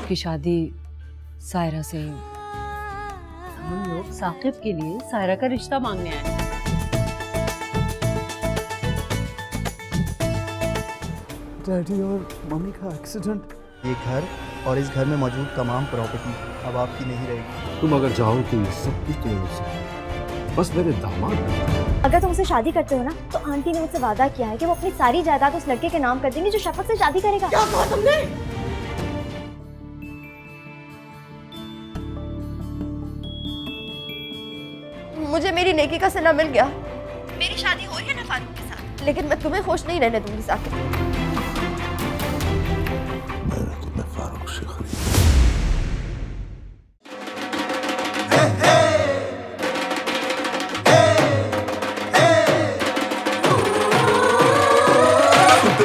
की शादी सायरा से है। हम लोग साकिब के लिए सायरा का रिश्ता मांगने आए हैं। डैडी और मम्मी का एक्सीडेंट। ये घर और इस घर में मौजूद तमाम प्रॉपर्टी अब आपकी नहीं रहेगी। तुम अगर चाहो तो ये सब कुछ तुम्हें मिल सकता है, बस मेरे दामाद बनो। अगर तुम उससे शादी करते हो ना तो आंटी ने मुझसे वादा किया है कि वो अपनी सारी जायदाद उस लड़के के नाम कर देंगी जो शफक से शादी करेगा। क्या कहा तुमने? मुझे मेरी नेकी का सिला मिल गया। मेरी शादी हो रही है ना फारूक के साथ, लेकिन मैं तुम्हें खुश नहीं रहने दूंगी साकिब। मैंने तुम्हें फारूक से खरीदा।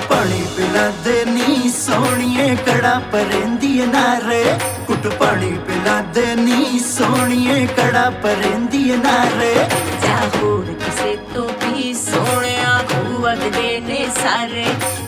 पानी पिला देनी सोनिए कड़ा परेंदी नारे, कुट पानी पिला देनी सोनिए कड़ा परेंदी नारे। जाहोर किसे तो भी सोने खुआद देने सारे,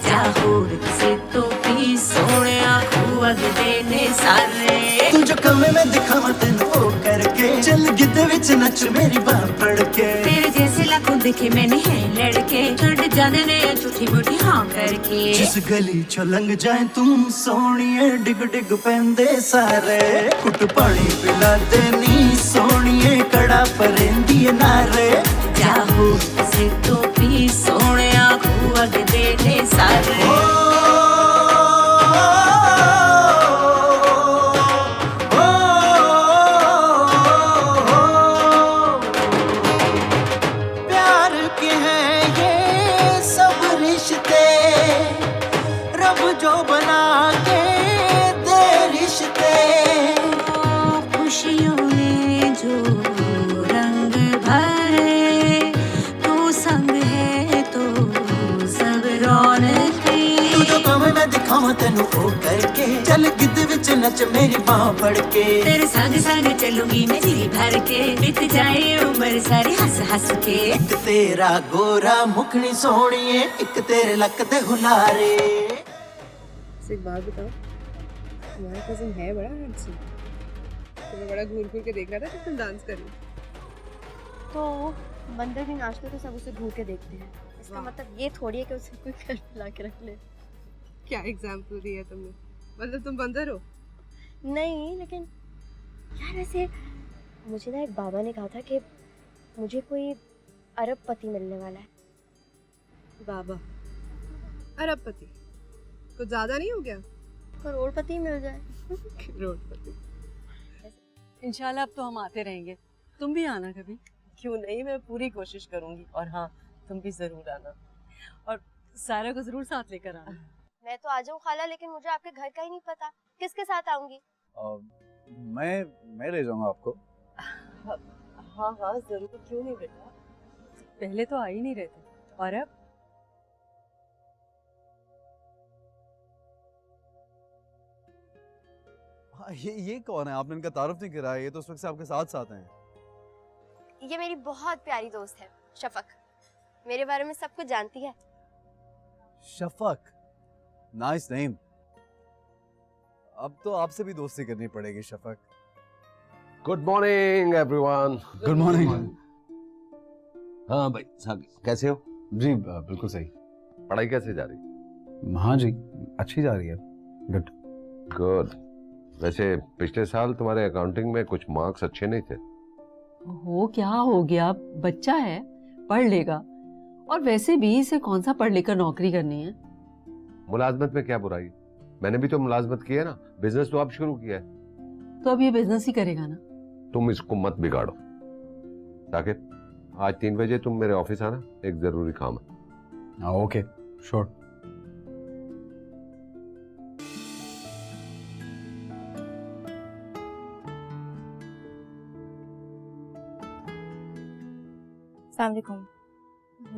जाहोर किसे तो भी सोने खुआद देने सारे। तू जो कमे में दिखावा तेन ओ करके चल गिद्दे विच नच मेरी बाह पड़ के। तेरे जैसे लाखों देखे मैंने है लड़के, छड़ जाने ने झूठी मूठी हाँ करके। जिस गली चो लंघ जाए तू सोनिए डिग डिग पेंदे सारे, कुट पानी पिला देनी सोनिए कड़ा परेंदी नारे। जाहोर किसे तो भी सोने खुआद देने सारे। जो बना के दे रिश्ते, खुशियों ने जो रंग भरे, तू संग है तो सब रौनक। तू जो कम मैं दिखावा तेनू ओ करके चल गिद्द विच नच मेरी बाह फड़ के। तेरे संग संग चलूंगी मैं जी भर के, बीत जाए उम्र सारी हंस हंस के। एक तेरा गोरा मुखनी सोनिए, एक तेरे लक दे हुलारे। एक बात बताओ, तुम्हारा कजिन है बड़ा हैंडसम, तुम्हें बड़ा घूर घूर के देख रहा था कि तुम डांस कर रही। तो बंदर भी नाचते तो सब उसे घूर के देखते हैं, इसका मतलब ये थोड़ी है कि उसे कोई घर ला के रख ले। क्या एग्जाम्पल दी है तुमने, मतलब तुम बंदर हो? नहीं, लेकिन यार वैसे मुझे ना एक बाबा ने कहा था कि मुझे कोई अरबपति मिलने वाला है। बाबा अरबपति कुछ ज्यादा नहीं हो गया? करोड़पति मिल जाए। करोड़पति। इंशाल्लाह अब तो हम आते रहेंगे, तुम भी आना कभी। क्यों नहीं, मैं पूरी कोशिश करूंगी। और हाँ, तुम भी जरूर आना, और सायरा को जरूर साथ लेकर आना। मैं तो आ जाऊँ खाला, लेकिन मुझे आपके घर का ही नहीं पता, किसके साथ आऊंगी? मैं ले जाऊंगा आपको। हाँ हाँ जरूर, क्यों नहीं बेटा। पहले तो आ ही नहीं रहे थे, और अब? ये कौन है? आपने इनका तारुफ नहीं करा, ये तो उस वक्त से आपके साथ साथ हैं। ये मेरी बहुत प्यारी दोस्त है शफक, मेरे बारे में सब कुछ जानती है। Shafaq, nice name. अब तो आपसे भी दोस्ती करनी पड़ेगी Shafaq. Good morning everyone. Good morning. हाँ भाई कैसे हो? जी बिल्कुल सही। पढ़ाई कैसे जा रही? हाँ जी, अच्छी जा रही है। Good good. वैसे पिछले साल तुम्हारे अकाउंटिंग में कुछ मार्क्स अच्छे नहीं थे। हो क्या हो गया, बच्चा है, पढ़ लेगा। और वैसे भी इसे कौन सा पढ़ लेकर नौकरी करनी है। मुलाजमत में क्या बुराई? मैंने भी तो मुलाजमत की है ना, बिजनेस तो अब शुरू किया है। तो अब ये बिजनेस ही करेगा ना। तुम इसको मत बिगाड़ो। ताकि आज 3 बजे तुम मेरे ऑफिस आना, एक जरूरी काम है। Okay sure. अस्सलाम वालेकुम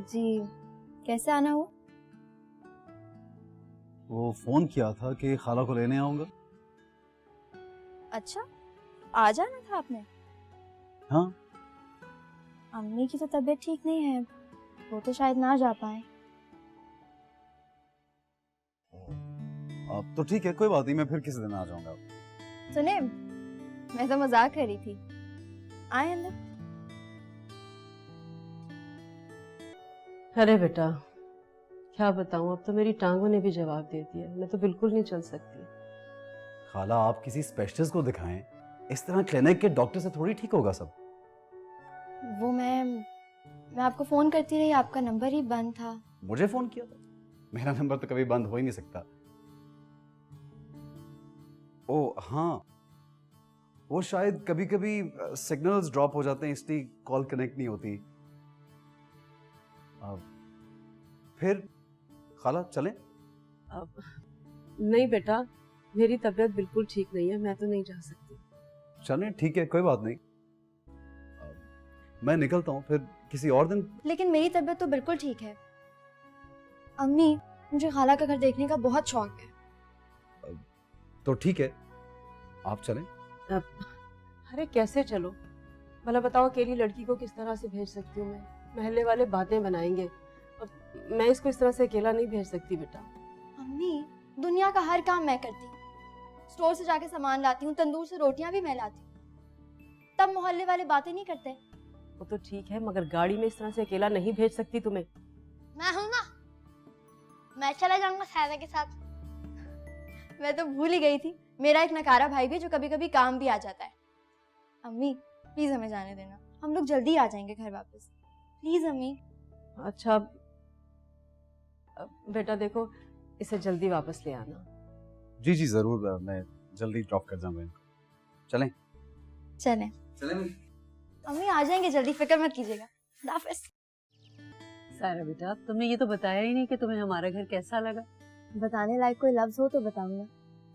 जी, कैसे आना हुआ? वो फोन किया था कि खाला को लेने आऊंगा। अच्छा, आ जाना था आपने। हाँ, अम्मी की तो तबीयत ठीक नहीं है, वो तो शायद ना जा पाए। अब तो ठीक है, कोई बात नहीं, मैं फिर किसी दिन आ जाऊंगा। सुने, मैं तो मजाक कर रही थी। आए अंदर। अरे बेटा, क्या बताऊं, अब तो मेरी टांगों ने भी जवाब दे दिया। मैं तो बिल्कुल नहीं चल सकती। खाला, आप किसी स्पेशलिस्ट को दिखाएं। इस तरह क्लिनिक के डॉक्टर से थोड़ी ठीक होगा सब। वो मैं आपको फोन करती रही, आपका नंबर ही बंद था। मुझे फोन किया था? मेरा नंबर तो कभी बंद हो ही नहीं सकता। ओ हाँ, वो शायद कभी कभी सिग्नल्स ड्रॉप हो जाते हैं, इसलिए कॉल कनेक्ट नहीं होती। फिर खाला चलें? अब नहीं बेटा, मेरी तबीयत बिल्कुल ठीक नहीं है, मैं तो नहीं जा सकती। चलें, ठीक है, कोई बात नहीं। मैं निकलता हूँ, फिर किसी और दिन। लेकिन मेरी तबीयत तो बिल्कुल ठीक है। अम्मी, मुझे खाला का घर देखने का बहुत शौक है। तो ठीक है, आप चलें। अरे कैसे चलो, भला बताओ, अकेली लड़की को किस तरह से भेज सकती हूँ मैं? महल्ले वाले बातें बनाएंगे। अब मैं इसको इस तरह से अकेला नहीं भेज सकती बेटा। अम्मी, दुनिया का हर काम मैं करती हूँ। स्टोर से जाके सामान लाती हूँ, तंदूर से रोटियां भी मैं लाती हूँ। तब मोहल्ले वाले बातें नहीं करते। वो तो ठीक है, मगर गाड़ी में इस तरह से अकेला नहीं भेज सकती तुम्हें। मैं हूं ना, मैं चला जाऊंगा सायरा के साथ। मैं तो भूल ही गई थी, मेरा एक नकारा भाई भी जो कभी कभी काम भी आ जाता है। अम्मी प्लीज हमें जाने देना, हम लोग जल्दी आ जाएंगे घर वापस। प्लीज अम्मी। अच्छा बेटा देखो, इसे जल्दी वापस ले आना। जी जी जरूर, मैं जल्दी ड्रॉप कर जाऊंगा इनको। चलें? चलें। अम्मी आ जाएंगे जल्दी, फिक्र मत कीजिएगा। खुदा हाफिज। सारा बेटा, तुमने ये तो बताया ही नहीं कि तुम्हें हमारा घर कैसा लगा। बताने लायक कोई लफ्ज हो तो बताऊंगा।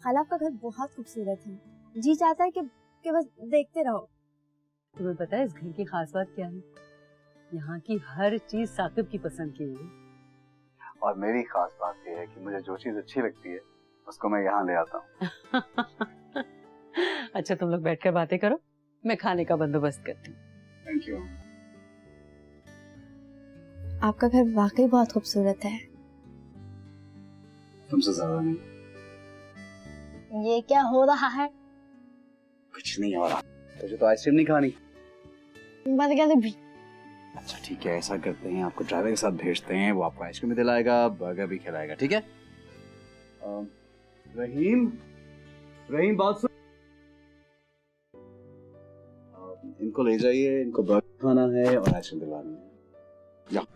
खाला आपका घर बहुत खूबसूरत है, जी चाहता है कि बस देखते रहो। तुम्हें पता है इस घर की खास बात क्या है? यहाँ की हर चीज साकिब की पसंद की हुई है। और मेरी खास बात यह है कि मुझे जो चीज अच्छी लगती है उसको मैं यहाँ ले आता हूँ। अच्छा तुम लोग बैठकर बातें करो, मैं खाने का बंदोबस्त करती हूँ। Thank you. आपका घर वाकई बहुत खूबसूरत है। तुमसे ज्यादा नहीं। ये क्या हो रहा है? कुछ नहीं हो रहा। तुझे तो आइसक्रीम नहीं खानी? बर्गर भी। अच्छा ठीक है, ऐसा करते हैं, आपको ड्राइवर के साथ भेजते हैं, वो आपको आइसक्रीम भी दिलाएगा, बर्गर भी खिलाएगा, ठीक है? रहीम, रहीम बात सुन। इनको ले जाइए, इनको बर्गर खाना है और आइसक्रीम दिलानी है। या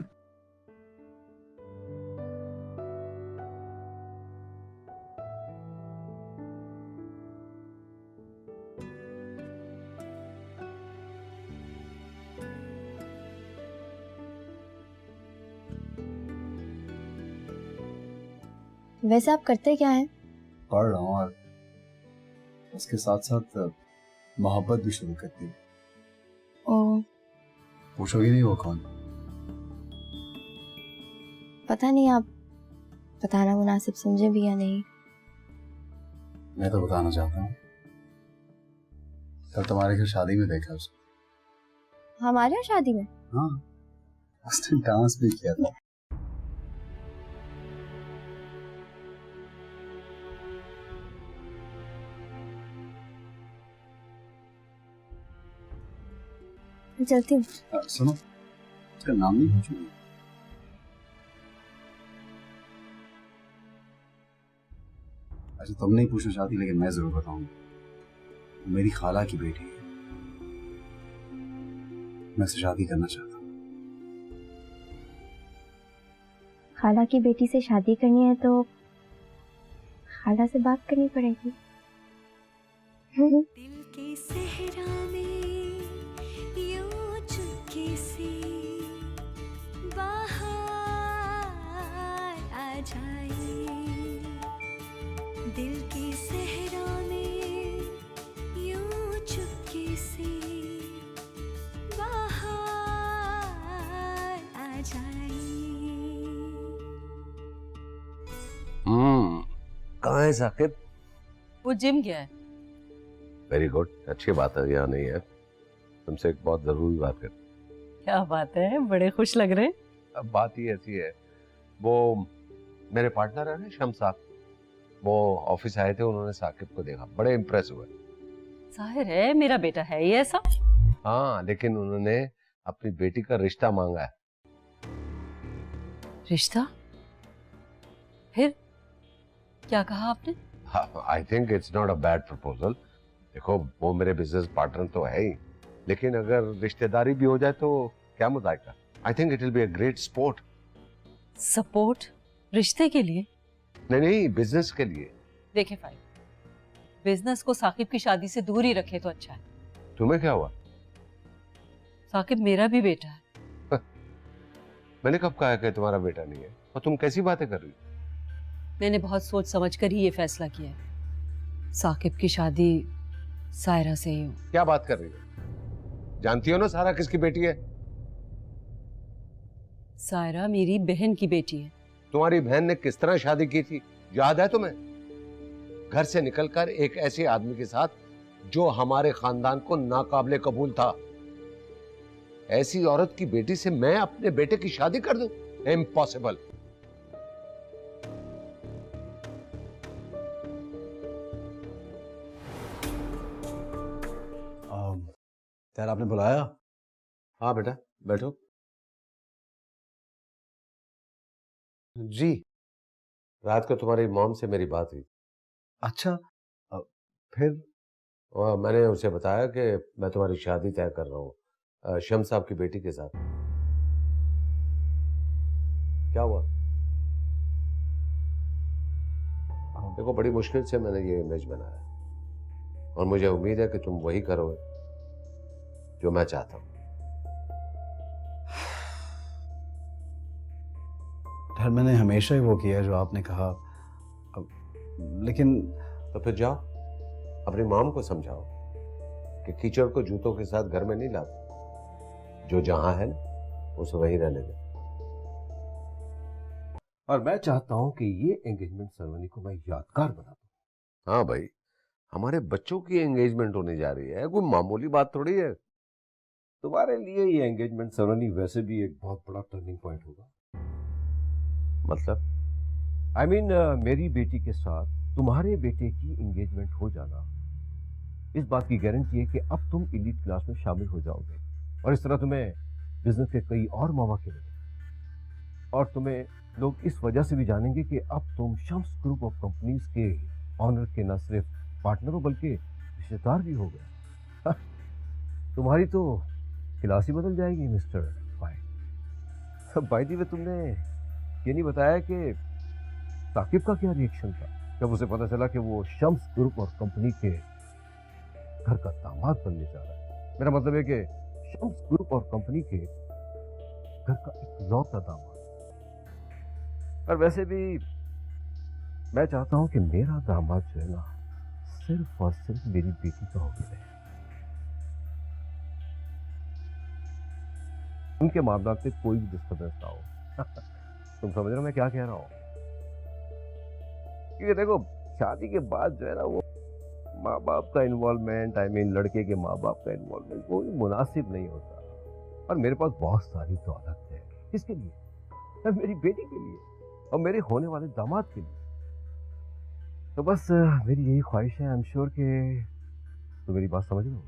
वैसे आप करते क्या हैं? पढ़ रहा हूँ और उसके साथ साथ मोहब्बत भी शुरू कर दी। ओ, पूछोगी नहीं वो कौन? पता नहीं, आप बताना मुनासिब समझे भी या नहीं। मैं तो बताना चाहता हूँ। कल तुम्हारे घर शादी में देखा उसको। हमारे यहाँ शादी में? हाँ, उसने डांस भी किया था। चलती हूँ। सुनो, उसका नाम नहीं पूछूंगी। अच्छा तुम नहीं पूछना चाहती, लेकिन मैं जरूर बताऊंगा। मेरी खाला की बेटी है, मैं उससे शादी करना चाहता हूँ। खाला की बेटी से शादी करनी है तो खाला से बात करनी पड़ेगी। दिल की सहरा में यूं चुपके से बाहर आ जाए, दिल की सहरा में यूं चुपके से बाहर आ जाए। कहाँ है साकिब? वो जिम गया है। वेरी गुड, अच्छी बात है, यहाँ नहीं है। तुमसे एक बहुत जरूरी बात कर। क्या बात है, बड़े खुश लग रहे हैं। अब बात ही ऐसी है, वो मेरे पार्टनर है ना शम्स साहब, वो ऑफिस आए थे, उन्होंने साकिब को देखा, बड़े इम्प्रेस हुए। जाहिर है मेरा बेटा है ही ऐसा। हाँ, लेकिन उन्होंने अपनी बेटी का रिश्ता मांगा है। रिश्ता? फिर क्या कहा आपने? I think it's not a bad proposal. देखो, वो मेरे बिजनेस पार्टनर तो है ही, लेकिन अगर रिश्तेदारी भी हो जाए तो क्या मुद्दा? I think it will be a great sport. Support रिश्ते के लिए? नहीं, बिजनेस के लिए। देखे फाइल, बिजनेस को साकिब की शादी से दूर ही रखे तो अच्छा है। तुम्हें क्या हुआ? साकिब मेरा भी बेटा है। मैंने कब कहा कि तुम्हारा बेटा नहीं है? और तुम कैसी बातें कर रही हो? मैंने बहुत सोच समझ कर ही ये फैसला किया है, साकिब की शादी सायरा से ही हो। क्या बात कर रही हो? जानती हो ना सारा किसकी बेटी है? सायरा मेरी बहन की बेटी है। तुम्हारी बहन ने किस तरह शादी की थी, याद है तुम्हें? घर से निकलकर एक ऐसे आदमी के साथ जो हमारे खानदान को नाकाबिले कबूल था। ऐसी औरत की बेटी से मैं अपने बेटे की शादी कर दूं? इम्पॉसिबल। यार आपने बुलाया? हाँ बेटा, बैठो। जी, रात को तुम्हारी मॉम से मेरी बात हुई। अच्छा, फिर? और मैंने उसे बताया कि मैं तुम्हारी शादी तय कर रहा हूँ शम्स साहब की बेटी के साथ। क्या हुआ? देखो, बड़ी मुश्किल से मैंने ये इमेज बनाया और मुझे उम्मीद है कि तुम वही करोगे जो मैं चाहता हूँ। यार मैंने हमेशा ही वो किया है जो आपने कहा, लेकिन तो फिर जाओ, अपनी मॉम को समझाओ कि कीचड़ को जूतों के साथ घर में नहीं लाते। जो जहां है ना, उसे वहीं रहने दे। और मैं चाहता हूं कि ये एंगेजमेंट सेरेमनी को मैं यादगार बना दूं। हाँ भाई, हमारे बच्चों की एंगेजमेंट होने जा रही है, कोई मामूली बात थोड़ी है। तुम्हारे लिए ये एंगेजमेंट सेरेमनी वैसे भी एक बहुत बड़ा टर्निंग पॉइंट होगा। मतलब? आई मीन मेरी बेटी के साथ तुम्हारे बेटे की एंगेजमेंट हो जाना इस बात की गारंटी है कि अब तुम एलीट क्लास में शामिल हो जाओगे और इस तरह तुम्हें बिजनेस के कई और मौके मिलेंगे। और तुम्हें लोग इस वजह से भी जानेंगे कि अब तुम शम्स ग्रुप ऑफ कंपनीज के ऑनर के न सिर्फ पार्टनर हो बल्कि रिश्तेदार भी हो गए। तुम्हारी तो क्लास ही बदल जाएगी mister file. By the way, तुमने ये नहीं बताया कि साकिब का क्या रिएक्शन था जब उसे पता चला कि वो शम्स ग्रुप और कंपनी के घर का दामाद बनने जा रहा है। मेरा मतलब है कि शम्स ग्रुप और कंपनी के घर का इकलौता दामाद। और वैसे भी मैं चाहता हूं कि मेरा दामाद जो है ना, सिर्फ और सिर्फ मेरी बेटी का होकर रहे। उनके मामला में कोई भी डिस्टर्बेंस ना हो। तुम समझ रहे हो मैं क्या कह रहा हूं? क्योंकि देखो, शादी के बाद जो है ना, वो माँ बाप का इन्वॉल्वमेंट, आई मीन लड़के के माँ बाप का इन्वॉल्वमेंट, वो मुनासिब नहीं होता। और मेरे पास बहुत सारी दौलत है। किसके लिए? मेरी बेटी के लिए और मेरे होने वाले दामाद के लिए। तो बस मेरी यही ख्वाहिश है। आई एम श्योर कि तो मेरी बात समझ रहे हो।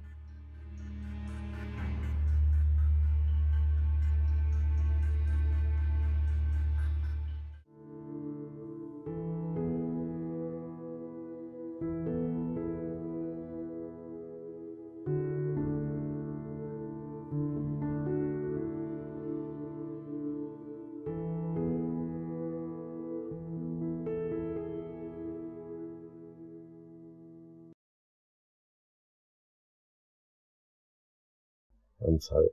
I'm sorry.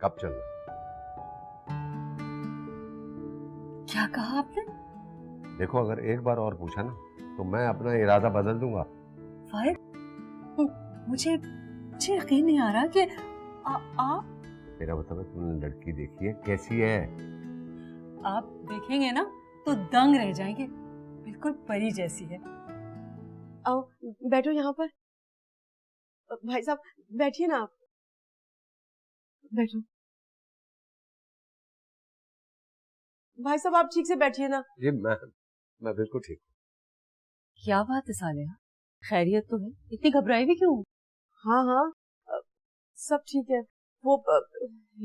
कब चलना? क्या कहा आपने? देखो, अगर एक बार और पूछा ना तो मैं अपना इरादा बदल दूंगा। फाइल, मुझे यकीन नहीं आ रहा कि आप मेरा मतलब है, तुमने लड़की देखी है? कैसी है? आप देखेंगे ना तो दंग रह जाएंगे। बिल्कुल परी जैसी है। आओ बैठो यहाँ पर। भाई साहब बैठिए ना, आप बैठो। भाई साहब आप ठीक से बैठिए ना। जी, मैं मैं बिल्कुल ठीक हूँ। क्या बात है सालेहा, खैरियत तो है, इतनी घबराई भी क्यों? हाँ हाँ सब ठीक है। वो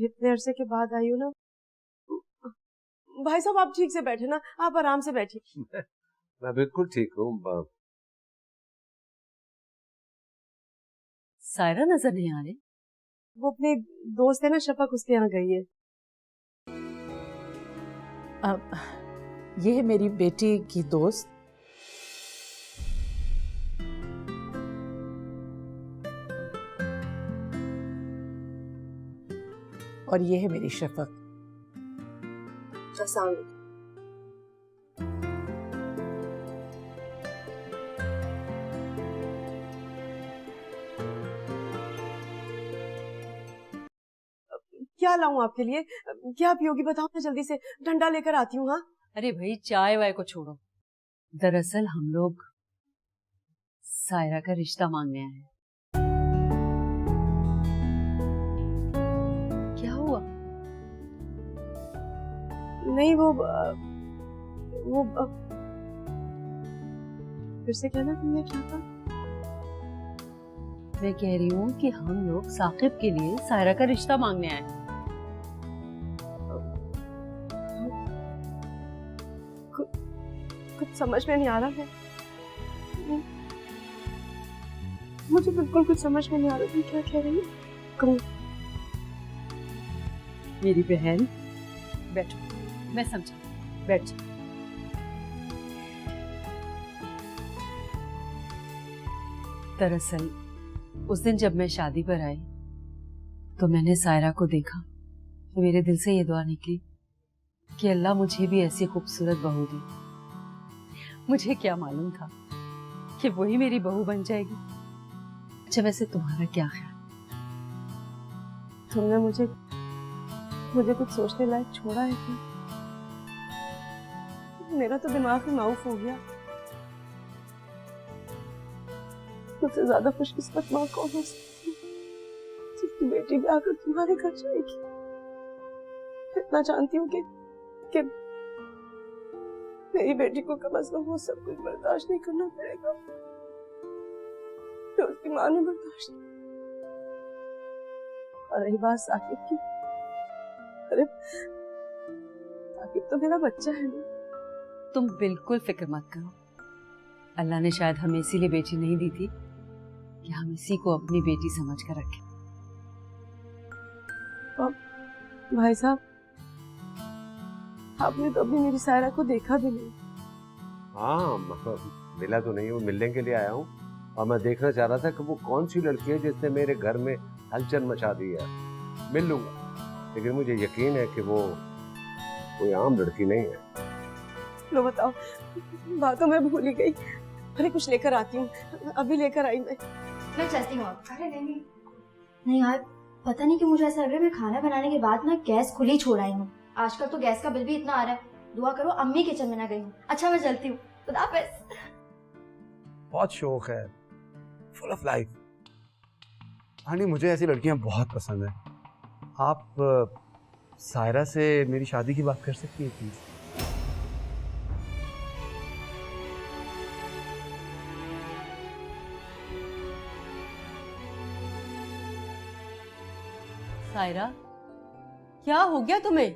इतने अरसे के बाद आई हूँ ना। भाई साहब आप ठीक से बैठे ना, आप आराम से बैठिए। मैं बिल्कुल ठीक हूँ। सायरा नजर नहीं आ रही। वो अपने दोस्त है ना शफक, उसके यहाँ गई है। ये है मेरी बेटी की दोस्त। और ये है मेरी शफक। क्या लाऊं आपके लिए? क्या पियोगी बताओ ना, जल्दी से ठंडा लेकर आती हूँ। हाँ अरे भाई चाय वाय को छोड़ो, दरअसल हम लोग सायरा का रिश्ता मांगने आए हैं। क्या हुआ? नहीं वो फिर से कहना, तुमने क्या कहा? मैं कह रही हूँ कि हम लोग साकिब के लिए सायरा का रिश्ता मांगने आए हैं। कुछ समझ में नहीं आ रहा है, मुझे बिल्कुल कुछ समझ में नहीं आ रहा। तुम क्या कह रही हो? कहूँ मेरी बहन, बैठो, मैं समझा, बैठ जाओ। दरअसल उस दिन जब मैं शादी पर आई तो मैंने सायरा को देखा तो मेरे दिल से ये दुआ निकली कि अल्लाह मुझे भी ऐसी खूबसूरत बहू दे। मुझे क्या मालूम था कि वही मेरी बहू बन जाएगी। अच्छा वैसे तुम्हारा क्या ख्याल? तुमने मुझे कुछ सोचने लायक छोड़ा है क्या? मेरा तो दिमाग ही माउफ हो गया। मुझसे ज्यादा खुशकिस्मत माँ कौन हो सकती है जिसकी बेटी भी आकर तुम्हारे घर जाएगी। इतना जानती हूँ कि मेरी बेटी को कम से कम वो सब कुछ बर्दाश्त नहीं करना पड़ेगा जो उसकी माँ ने बर्दाश्त। और रही बात साकिब की, अरे साकिब तो मेरा बच्चा है ना। तुम बिल्कुल फिक्र मत करो, अल्लाह ने शायद हमें इसीलिए बेटी नहीं दी थी कि हम इसी को अपनी बेटी समझ कर रखें। भाई साहब आपने तो अभी मेरी सायरा को देखा भी नहीं। हाँ मिला तो नहीं हूँ, मिलने के लिए आया हूँ और मैं देखना चाह रहा था कि वो कौन सी लड़की है जिसने मेरे घर में हलचल मचा दी है। मिल लूंगा, लेकिन मुझे यकीन है कि वो कोई आम लड़की नहीं है। लो बताओ, बातों में भूल ही गई। अरे कुछ लेकर आती हूँ, अभी लेकर आई मैं चलती हूँ। अरे नहीं यार, पता नहीं कि मुझे ऐसा लग रहा है मैं खाना बनाने के बाद ना गैस खुली छोड़ आई हूँ। आजकल तो गैस का बिल भी इतना आ रहा है। दुआ करो अम्मी किचन में ना गई हूँ। अच्छा मैं चलती हूँ, खुदा हाफिज़। बहुत शौक है, फुल ऑफ लाइफ। हानी मुझे ऐसी लड़कियां बहुत पसंद है। आप सायरा से मेरी शादी की बात कर सकती हैं प्लीज? सायरा क्या हो गया तुम्हें?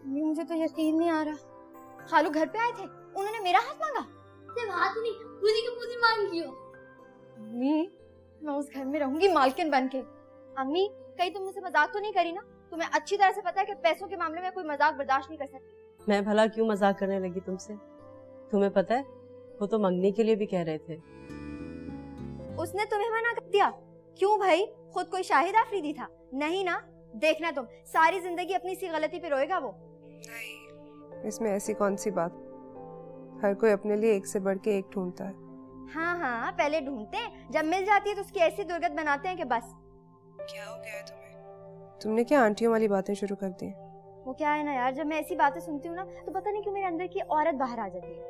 मुझे तो यकीन नहीं आ रहा। खालू घर पे आए थे, उन्होंने मेरा हाथ मांगा। सिर्फ हाथ नहीं, पूरी की पूरी मांगी हो। अम्मी मैं उस घर में रहूंगी मालकिन बन के। अम्मी कहीं तुम मुझसे मजाक तो नहीं करी ना? तुम्हें अच्छी तरह से पता है कि पैसों के मामले में कोई मजाक बर्दाश्त नहीं कर सकती। मैं भला क्यों मजाक करने लगी तुमसे? तुम्हें पता है वो तो मंगनी के लिए भी कह रहे थे। उसने तुम्हें मना कर दिया? क्यों भाई, खुद कोई शाहिद आफरीदी था? नहीं ना, देखना तुम सारी जिंदगी अपनी सी गलती पे रोएगा वो। नहीं, इसमें ऐसी कौन सी बात? हर कोई अपने लिए एक से बढ़ के एक ढूंढता है। हाँ हाँ पहले ढूंढते हैं, जब मिल जाती है तो उसकी ऐसी दुर्गत बनाते हैं कि बस। क्या हो गया है तुम्हें? तुमने क्या आंटियों वाली बातें शुरू कर दी? वो क्या है ना यार, जब मैं ऐसी बातें सुनती हूँ ना तो पता नहीं क्यों मेरे अंदर की औरत बाहर आ जाती है।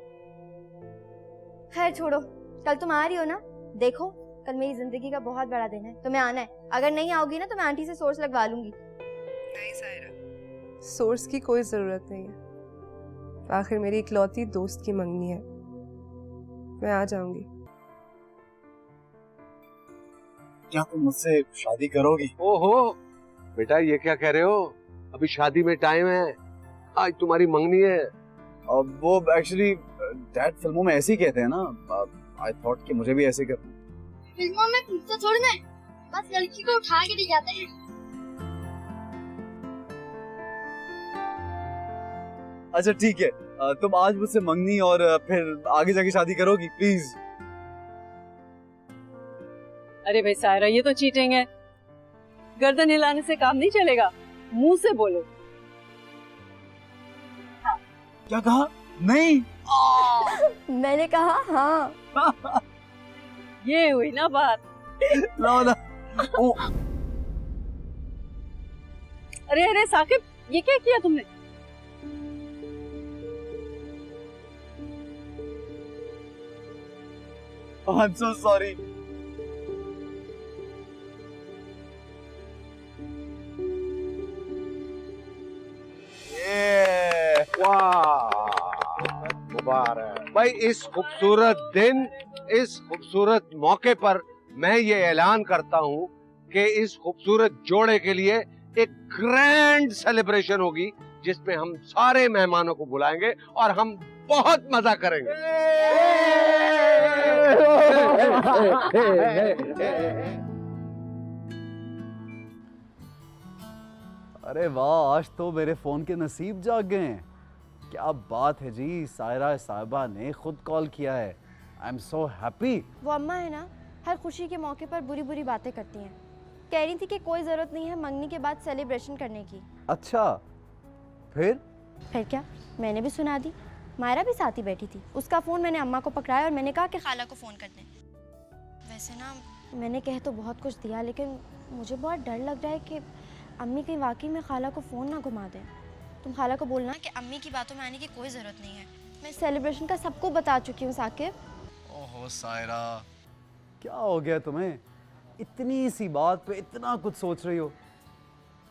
खैर छोड़ो, कल तुम आ रही हो ना? देखो कल मेरी जिंदगी का बहुत बड़ा दिन है, तुम्हें आना है। अगर नहीं आओगी ना तो मैं आंटी से सोर्स लगवा लूंगी। नहीं सायरा, सोर्स की कोई जरूरत नहीं है। आखिर मेरी इकलौती दोस्त की मंगनी है, मैं आ जाऊंगी। क्या तुम मुझसे शादी करोगी? ओहो बेटा, ये क्या कह रहे हो? अभी शादी में टाइम है, आज तुम्हारी मंगनी है। अब वो एक्चुअली डैड फिल्मों में ऐसे ही कहते हैं ना, आई थॉट कि मुझे भी ऐसे करना। फिल्मों में पूछते थोड़ी ना, बस लड़की को उठा के ले जाते हैं। अच्छा ठीक है, तुम आज मुझसे मंगनी और फिर आगे जाके शादी करोगी प्लीज? अरे भाई सायरा, ये तो चीटिंग है। गर्दन हिलाने से काम नहीं चलेगा, मुंह से बोलो। क्या कहा? नहीं। मैंने कहा हाँ। ये हुई ना बात। लो ना। अरे अरे साकिब, ये क्या किया तुमने? I'm so sorry. मुबारक भाई। इस खूबसूरत दिन, इस खूबसूरत मौके पर मैं ये ऐलान करता हूँ कि इस खूबसूरत जोड़े के लिए एक ग्रैंड सेलिब्रेशन होगी, जिसमें हम सारे मेहमानों को बुलाएंगे और हम बहुत मजा करेंगे। अरे वाह, आज तो मेरे फोन के नसीब जाग गए हैं। क्या बात है जी, सायरा साहिबा ने खुद कॉल किया है। I am so happy. वो अम्मा है ना, हर खुशी के मौके पर बुरी बुरी बातें करती हैं। कह रही थी कि कोई जरूरत नहीं है मंगनी के बाद सेलिब्रेशन करने की। अच्छा, फिर क्या, मैंने भी सुना दी। मायरा भी साथ ही बैठी थी, उसका फ़ोन मैंने अम्मा को पकड़ाया और मैंने कहा कि खाला को फ़ोन कर दें। वैसे ना मैंने कह तो बहुत कुछ दिया, लेकिन मुझे बहुत डर लग रहा है कि अम्मी कहीं वाकई में खाला को फ़ोन ना घुमा दें। तुम खाला को बोलना कि अम्मी की बातों में आने की कोई ज़रूरत नहीं है। मैं सेलिब्रेशन का सबको बता चुकी हूँ साकिब। ओहो सायरा, क्या हो गया तुम्हें? इतनी सी बात पे इतना कुछ सोच रही हो।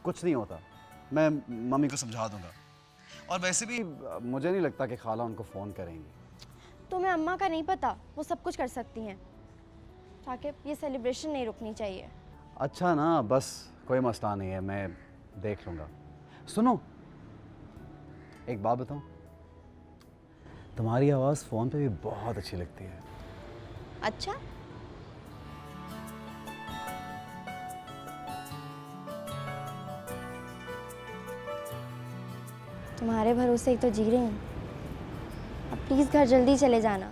कुछ नहीं होता, मैं मम्मी को समझा दूंगा। और वैसे भी मुझे नहीं लगता कि खाला उनको फ़ोन करेंगी। तुम्हें अम्मा का नहीं पता, वो सब कुछ कर सकती हैं। साकिब, ये सेलिब्रेशन नहीं रुकनी चाहिए। अच्छा ना, बस कोई मसला नहीं है, मैं देख लूँगा। सुनो, एक बात बताऊँ, तुम्हारी आवाज़ फ़ोन पे भी बहुत अच्छी लगती है। अच्छा, तुम्हारे भरोसे ही तो जी रही हूँ। अब प्लीज़ घर जल्दी चले जाना।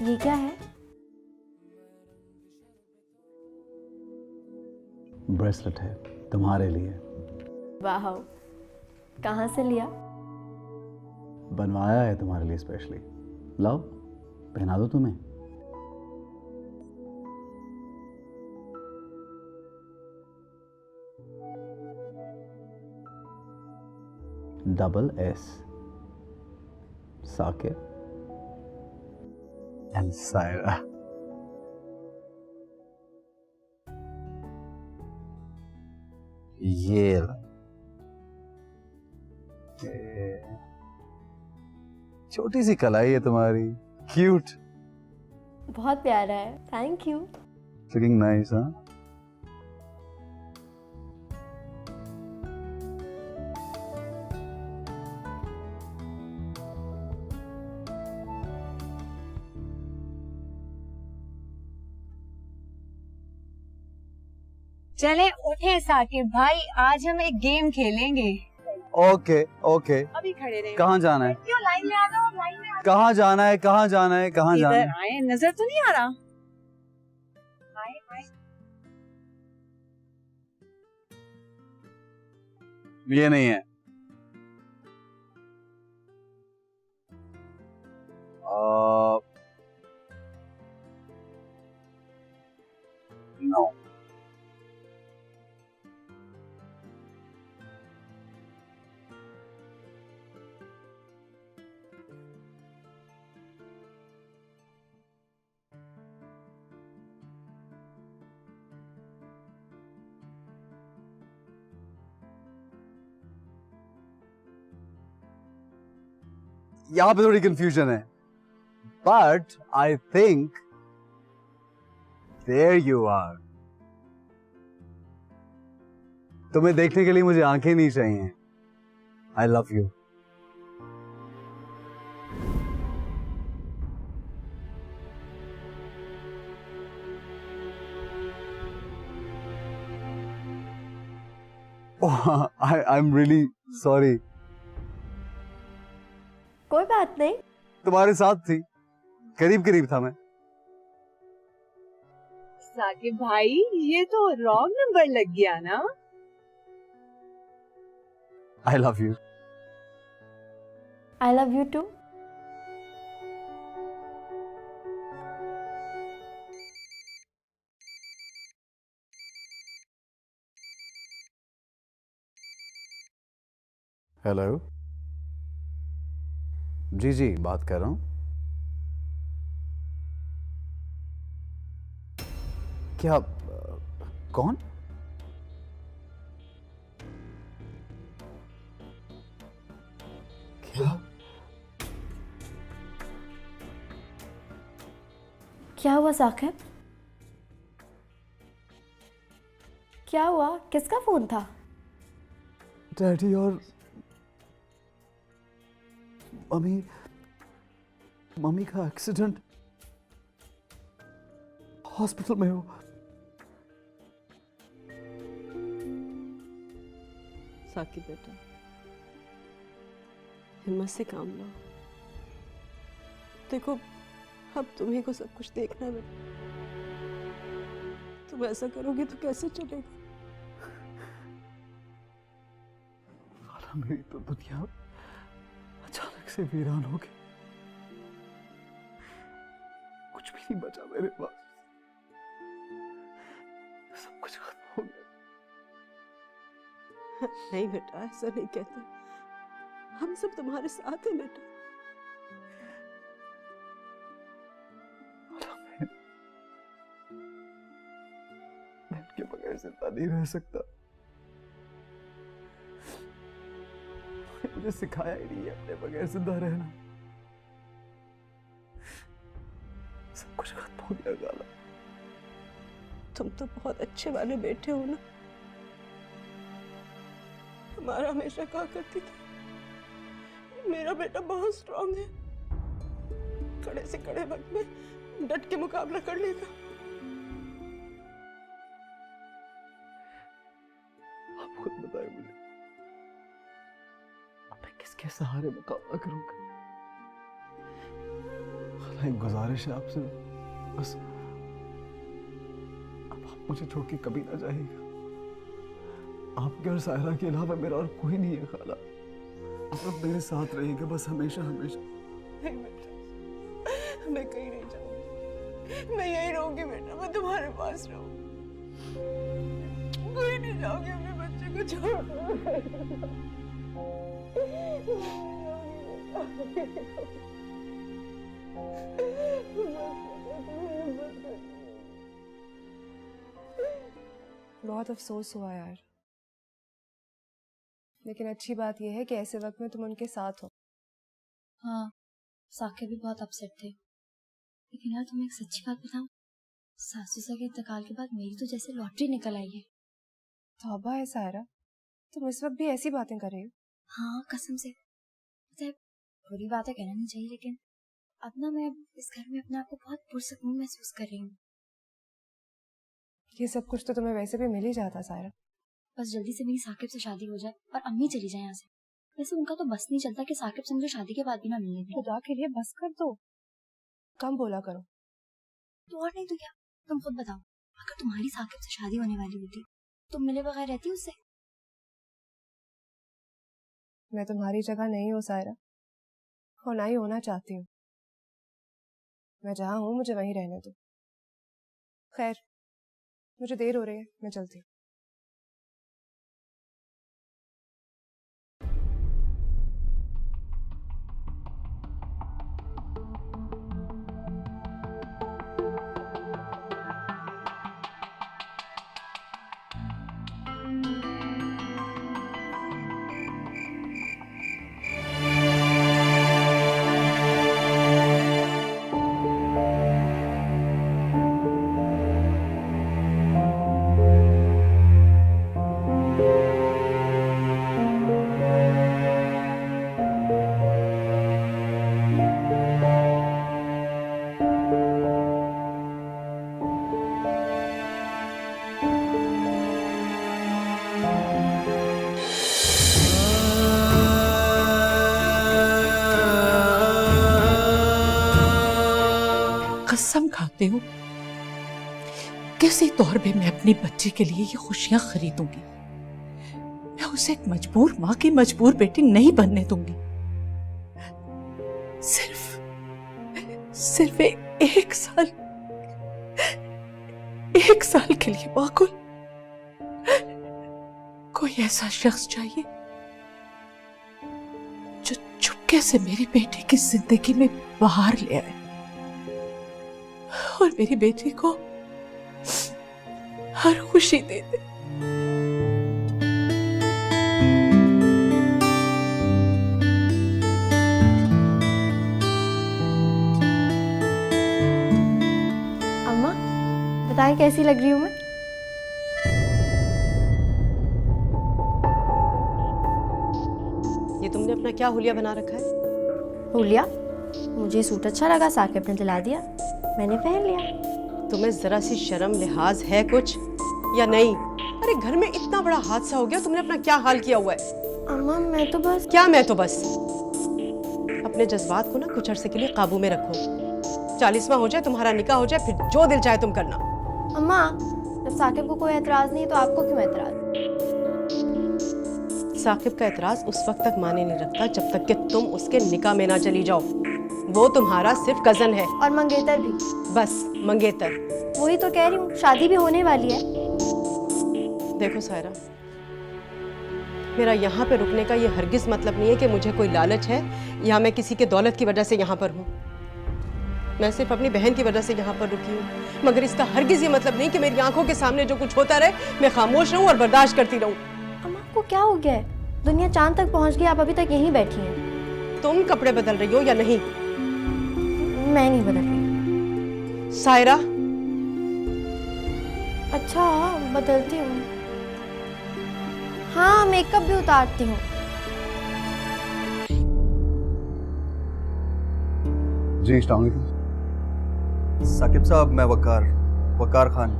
ये क्या है? ब्रेसलेट है तुम्हारे लिए। वाह, कहाँ से लिया? बनवाया है तुम्हारे लिए स्पेशली। लाओ, पहना दो तुम्हें। SS Saqib and Saira. ये छोटी सी कलाई है तुम्हारी, क्यूट। बहुत प्यारा है, थैंक यू। लुकिंग नाइस, हाँ? चले उठे साकिब भाई, आज हम एक गेम खेलेंगे। ओके ओके, अभी खड़े रहे। कहाँ जाना है? क्यों लाइन में आ जाओ, लाइन में आ कहाँ जाना है? कहाँ जाना है? कहाँ जाओ। जाना इधर है? आए, नजर तो नहीं आ रहा? आए आए। ये नहीं है। नो। यहाँ पे थोड़ी कंफ्यूजन है, but I think there you are. तुम्हें देखने के लिए मुझे आंखें नहीं चाहिए। I love you. I am really sorry. कोई बात नहीं। तुम्हारे साथ थी, करीब करीब था मैं। साकिब भाई, ये तो रॉन्ग नंबर लग गया ना? I love you. I love you too. Hello ji ji, बात कर रहा हूँ। क्या कौन? क्या क्या हुआ साकिब? क्या हुआ? किसका फोन था? डैडी और मम्मी का एक्सीडेंट, हॉस्पिटल में हो। साकिब बेटा, हिम्मत से काम लो। देखो, अब तुम्हें को सब कुछ देखना है बेटा। तुम ऐसा करोगे तो कैसे चलेगा? मेरी तो दुनिया अचानक से वीरान हो गई। कुछ भी नहीं बचा मेरे पास, सब कुछ खत्म हो गया। नहीं बेटा, ऐसा नहीं कहते। हम सब तुम्हारे साथ हैं बेटा। मैं इनके बगैर जिंदा नहीं रह सकता। मुझे सिखाया ही नहीं है अपने बगैर जिंदा रहना। सब कुछ खत्म हो गया गाला। तुम तो बहुत अच्छे वाले बेटे हो ना। हमारा हमेशा कहा करती थी, मेरा बेटा बहुत स्ट्रांग है, कड़े से कड़े वक्त में डट के मुकाबला कर लेगा। आप खुद बताए मुझे, मैं किसके सहारे मुकाबला करूंगा? एक गुजारिश है आपसे, बस अब आप मुझे छोड़ के कभी ना जाइएगा। आपके और सायरा के अलावा मेरा और कोई नहीं है खाला। आप मेरे साथ रहिएगा बस, हमेशा हमेशा। नहीं बेटा, मैं कहीं नहीं जाऊंगी, मैं यहीं रहूंगी बेटा, मैं तुम्हारे पास रहूंगी। कोई नहीं जाऊंगी अपने बच्चे को छोड़। बहुत अफसोस हुआ यार, लेकिन अच्छी बात यह है कि ऐसे वक्त में तुम उनके साथ हो। हाँ, साकिब भी बहुत अपसेट थे, लेकिन यार तुम्हें एक सच्ची बात बताऊं, सासू के इंतकाल के बाद मेरी तो जैसे लॉटरी निकल आई है। तौबा है सायरा, तुम इस वक्त भी ऐसी बातें कर रही हो? हाँ कसम से, बुरी बातें कहना नहीं चाहिए, लेकिन अब ना मैं इस घर में अपने आप को बहुत पुरसकून महसूस कर रही हूँ। ये सब कुछ तो तुम्हें वैसे भी मिल ही जाता सायरा। बस जल्दी से मेरी साकिब से शादी हो जाए और अम्मी चली जाए यहाँ से। वैसे उनका तो बस नहीं चलता कि साकिब से मुझे शादी के बाद भी ना मिलने दें। खुदा के लिए बस कर दो, कम बोला करो। तो और नहीं तो क्या, तुम खुद बताओ, अगर तुम्हारी साकिब से शादी होने वाली होती तुम मिले बगैर रहती उससे? मैं तुम्हारी जगह नहीं हूँ सायरा, और ना ही होना चाहती हूँ। मैं जहाँ हूँ मुझे वहीं रहने दो। खैर, मुझे देर हो रही है, मैं चलती हूँ। कसम खाते हो किसी तौर पे मैं अपनी बच्ची के लिए ये खुशियां खरीदूंगी। मैं उसे एक मजबूर माँ की मजबूर बेटी नहीं बनने दूंगी। सिर्फ एक साल के लिए माकुल कोई ऐसा शख्स चाहिए जो चुपके से मेरी बेटी की जिंदगी में बाहर ले आए और मेरी बेटी को हर खुशी दे दे। अम्मा बताएं कैसी लग रही हूँ मैं? ये तुमने अपना क्या हुलिया बना रखा है? हुलिया? मुझे सूट अच्छा लगा, साकिब ने दिला दिया, मैंने पहन लिया। तुम्हें जरा सी शर्म लिहाज है कुछ या नहीं? अरे घर में इतना बड़ा हादसा हो गया, तुमने अपना क्या हाल किया हुआ है? अम्मा मैं तो बस। क्या मैं तो बस? अपने जज्बात को ना कुछ अरसे के लिए काबू में रखो। 40वां हो जाए, तुम्हारा निकाह हो जाए, फिर जो दिल चाहे तुम करना। अम्मा जब साकिब को कोई एतराज नहीं तो आपको क्यों एतराज? साकिब का एतराज उस वक्त तक माने नहीं रखता जब तक कि तुम उसके निकाह में ना चली जाओ। वो तुम्हारा सिर्फ कजन है। और मंगेतर भी। बस मंगेतर। वही तो कह रही हूँ, शादी भी होने वाली है। देखो सायरा, मेरा यहाँ पे रुकने का ये हरगिज मतलब नहीं है कि मुझे कोई लालच है या मैं किसी के दौलत की वजह से यहाँ पर हूँ। मैं सिर्फ अपनी बहन की वजह से यहाँ पर रुकी हूँ, मगर इसका हरगिज ये मतलब नहीं कि मेरी आंखों के सामने जो कुछ होता रहे मैं खामोश रहूँ और बर्दाश्त करती रहूँ। अम्मा को क्या हो गया है? दुनिया चांद तक पहुँच गई, आप अभी तक यहीं बैठी हैं। तुम कपड़े बदल रही हो या नहीं? मैं नहीं बदल रही। सायरा। अच्छा बदलती हूँ। हाँ मेकअप भी उतारती हूँ। जी अस्सलाम वालेकुम। साकिब साहब, मैं वकार खान।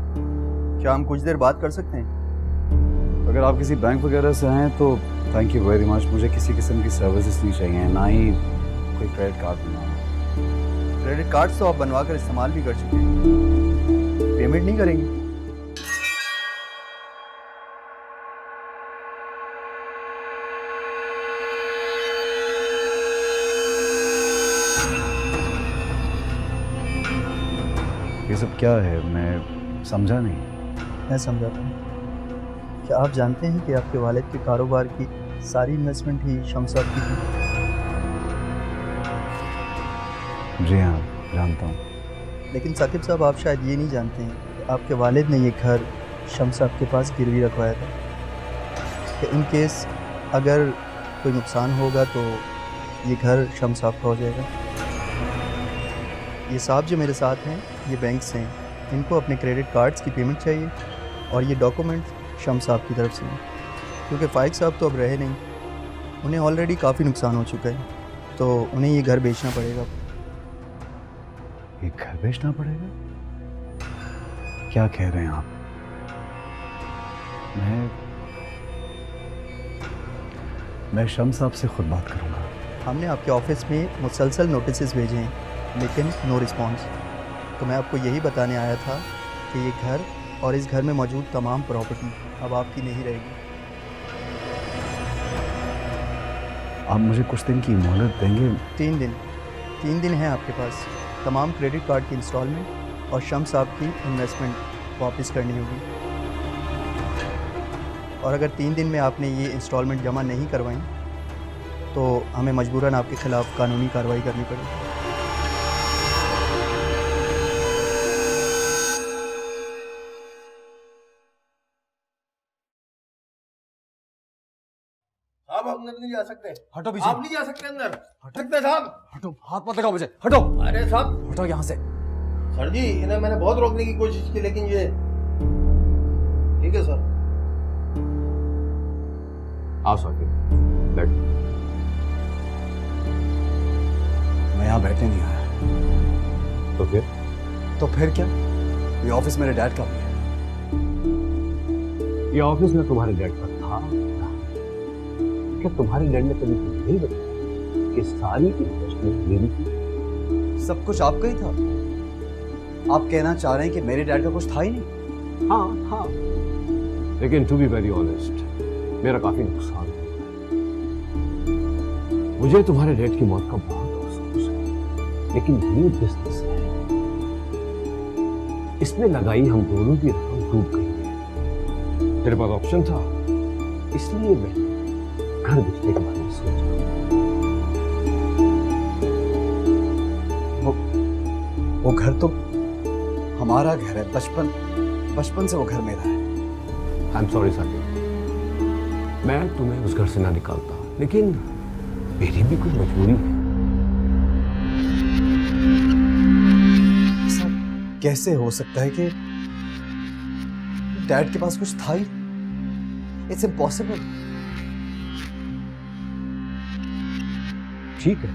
क्या हम कुछ देर बात कर सकते हैं? अगर आप किसी बैंक वगैरह से हैं तो थैंक यू वेरी मच। मुझे किसी किस्म की सर्विसेज नहीं चाहिए, ना ही कोई क्रेडिट कार्ड बनवाना। क्रेडिट कार्ड तो आप बनवा कर इस्तेमाल भी कर चुके हैं, पेमेंट नहीं करेंगे? ये सब क्या है? मैं समझा नहीं। मैं समझाता हूँ। क्या आप जानते हैं कि आपके वालिद के कारोबार की सारी इन्वेस्टमेंट ही शम्स साहब की थी? जी हाँ जानता हूँ। लेकिन साकिब साहब, आप शायद ये नहीं जानते हैं कि आपके वालिद ने ये घर शम्स साहब के पास गिरवी रखवाया था कि इन केस अगर कोई नुकसान होगा तो ये घर शम्स साहब का हो जाएगा। ये साहब जो मेरे साथ हैं ये बैंक से हैं, इनको अपने क्रेडिट कार्ड्स की पेमेंट चाहिए और ये डॉक्यूमेंट शम्स साहब की तरफ से हैं, क्योंकि फाइक साहब तो अब रहे नहीं, उन्हें ऑलरेडी काफ़ी नुकसान हो चुका है, तो उन्हें ये घर बेचना पड़ेगा। ये घर बेचना पड़ेगा? क्या कह रहे हैं आप? मैं शम्स साहब से खुद बात करूंगा। हमने आपके ऑफिस में मुसलसल नोटिस भेजे हैं लेकिन नो रिस्पांस। तो मैं आपको यही बताने आया था कि ये घर और इस घर में मौजूद तमाम प्रॉपर्टी अब आपकी नहीं रहेगी। आप मुझे कुछ दिन की मोहलत देंगे? 3 दिन है आपके पास। तमाम क्रेडिट कार्ड की इंस्टॉलमेंट और शम्स साहब की इन्वेस्टमेंट वापस करनी होगी। और अगर 3 दिन में आपने ये इंस्टॉलमेंट जमा नहीं करवाई तो हमें मजबूरन आपके खिलाफ कानूनी कार्रवाई करनी पड़ेगी। आप अंदर नहीं जा सकते। हटो पीछे। आप नहीं जा सकते अंदर। हट सकते साहब। हटो, हाथ मत लगाओ मुझे, हटो। अरे साहब हटो यहाँ से। सर जी, इन्हें मैंने बहुत रोकने की कोशिश की लेकिन ये ठीक है सर। आओ साकिब, बैठो। मैं यहाँ बैठने नहीं आया। तो फिर क्या? ये ऑफिस मेरे डैड का भी है। ये ऑफिस में तुम्हारे डैड का था? क्या तुम्हारे डैड ने कभी तुम्हें नहीं बताया कि सारी इन्वेस्टमेंट मेरी थी? सब कुछ आपका ही था। आप कहना चाह रहे हैं कि मेरे डैड का कुछ था ही नहीं? हाँ हाँ, लेकिन टू बी वेरी ऑनेस्ट, मेरा काफी नुकसान हुआ। मुझे तुम्हारे डैड की मौत का बहुत अफसोस है, लेकिन ये बिजनेस है, इसमें लगाई हम दोनों की रकम डूब गई है। तेरे पास ऑप्शन था, इसलिए मैं घर बेचने के बारे में सोचा। वो घर तो हमारा घर है। बचपन से वो घर मेरा है। आई एम सॉरी साकिब, मैं तुम्हें उस घर से ना निकालता, लेकिन मेरी भी कुछ मजबूरी है। सर, कैसे हो सकता है कि डैड के पास कुछ था ही? It's impossible. ठीक है,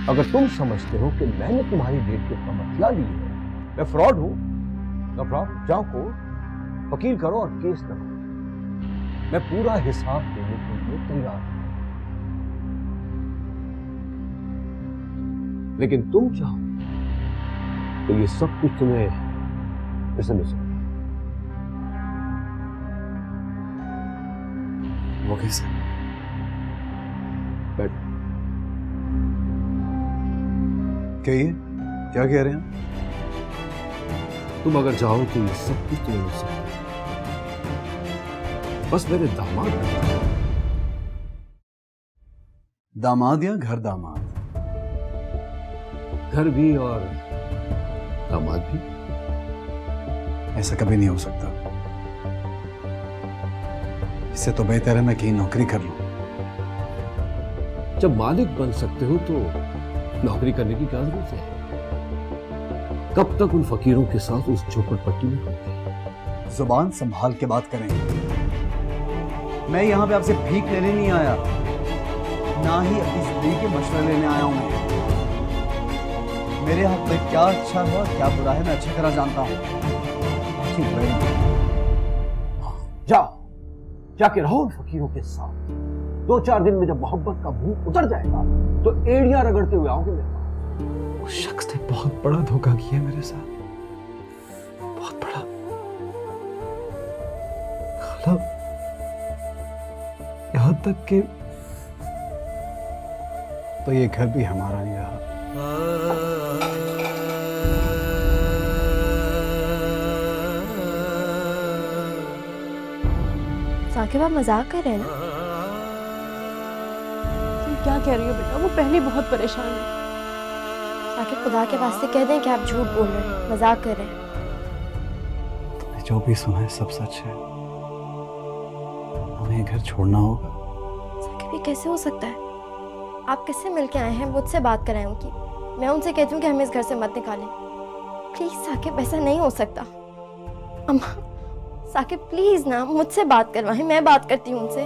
अगर तुम समझते हो कि मैंने तुम्हारी डेट के बदला ली है, मैं फ्रॉड हूं, नो प्रॉब्लम, जाओ कोर्ट, वकील करो और केस करो। मैं पूरा हिसाब देने के लिए तैयार हूं। लेकिन तुम चाहो तो ये सब कुछ तुम्हें ऐसे मिल सकता। वो कैसे? बैठो। क्या कह रहे हैं? तुम अगर चाहो तो ये सब कुछ तुम्हें मिल सकता है, बस मेरे दामाद। दामाद या घर दामाद? घर भी और दामाद भी। ऐसा कभी नहीं हो सकता। इससे तो बेहतर है मैं कहीं नौकरी कर लूं। जब मालिक बन सकते हो तो नौकरी करने की क्या जरूरत है? कब तक उन फकीरों के साथ उस झोपड़पट्टी में रहते? जुबान संभाल के बात करें। मैं यहाँ पे आपसे भीख लेने नहीं आया, ना ही अपनी जिंदगी के मशवरे लेने आया हूं। मेरे हाथ में क्या अच्छा हुआ क्या बुरा है मैं अच्छी तरह जानता हूँ। ठीक है, जाओ, जाके रहो उन फकीरों के साथ। 2-4 दिन में जब मोहब्बत का भूख उतर जाएगा तो एड़ियां रगड़ते हुए आओगे मेरे पास। उस शख्स ने बहुत बड़ा धोखा किया मेरे साथ, बहुत बड़ा। खाला, यहां तक कि तो ये घर भी हमारा नहीं रहा। साकिब, आप मजाक कर रहे हैं ना? तुम क्या कह रही हो बेटा? वो पहले बहुत परेशान है। साकिब, खुदा के वास्ते कह दें कि आप झूठ बोल रहे हैं, मजाक कर रहे हैं। जो भी सुना है सब सच है। हमें घर छोड़ना होगा। साकिब, ये कैसे हो सकता है? आप किससे मिलके आए हैं? मुझसे बात कराएं उनकी। मैं उनसे कहती हूँ कि हमें इस घर से मत निकालें। प्लीज साकिब, ऐसा नहीं हो सकता। अम्मा, साकिब प्लीज ना, मुझसे बात करवाएं, मैं बात करती हूँ उनसे।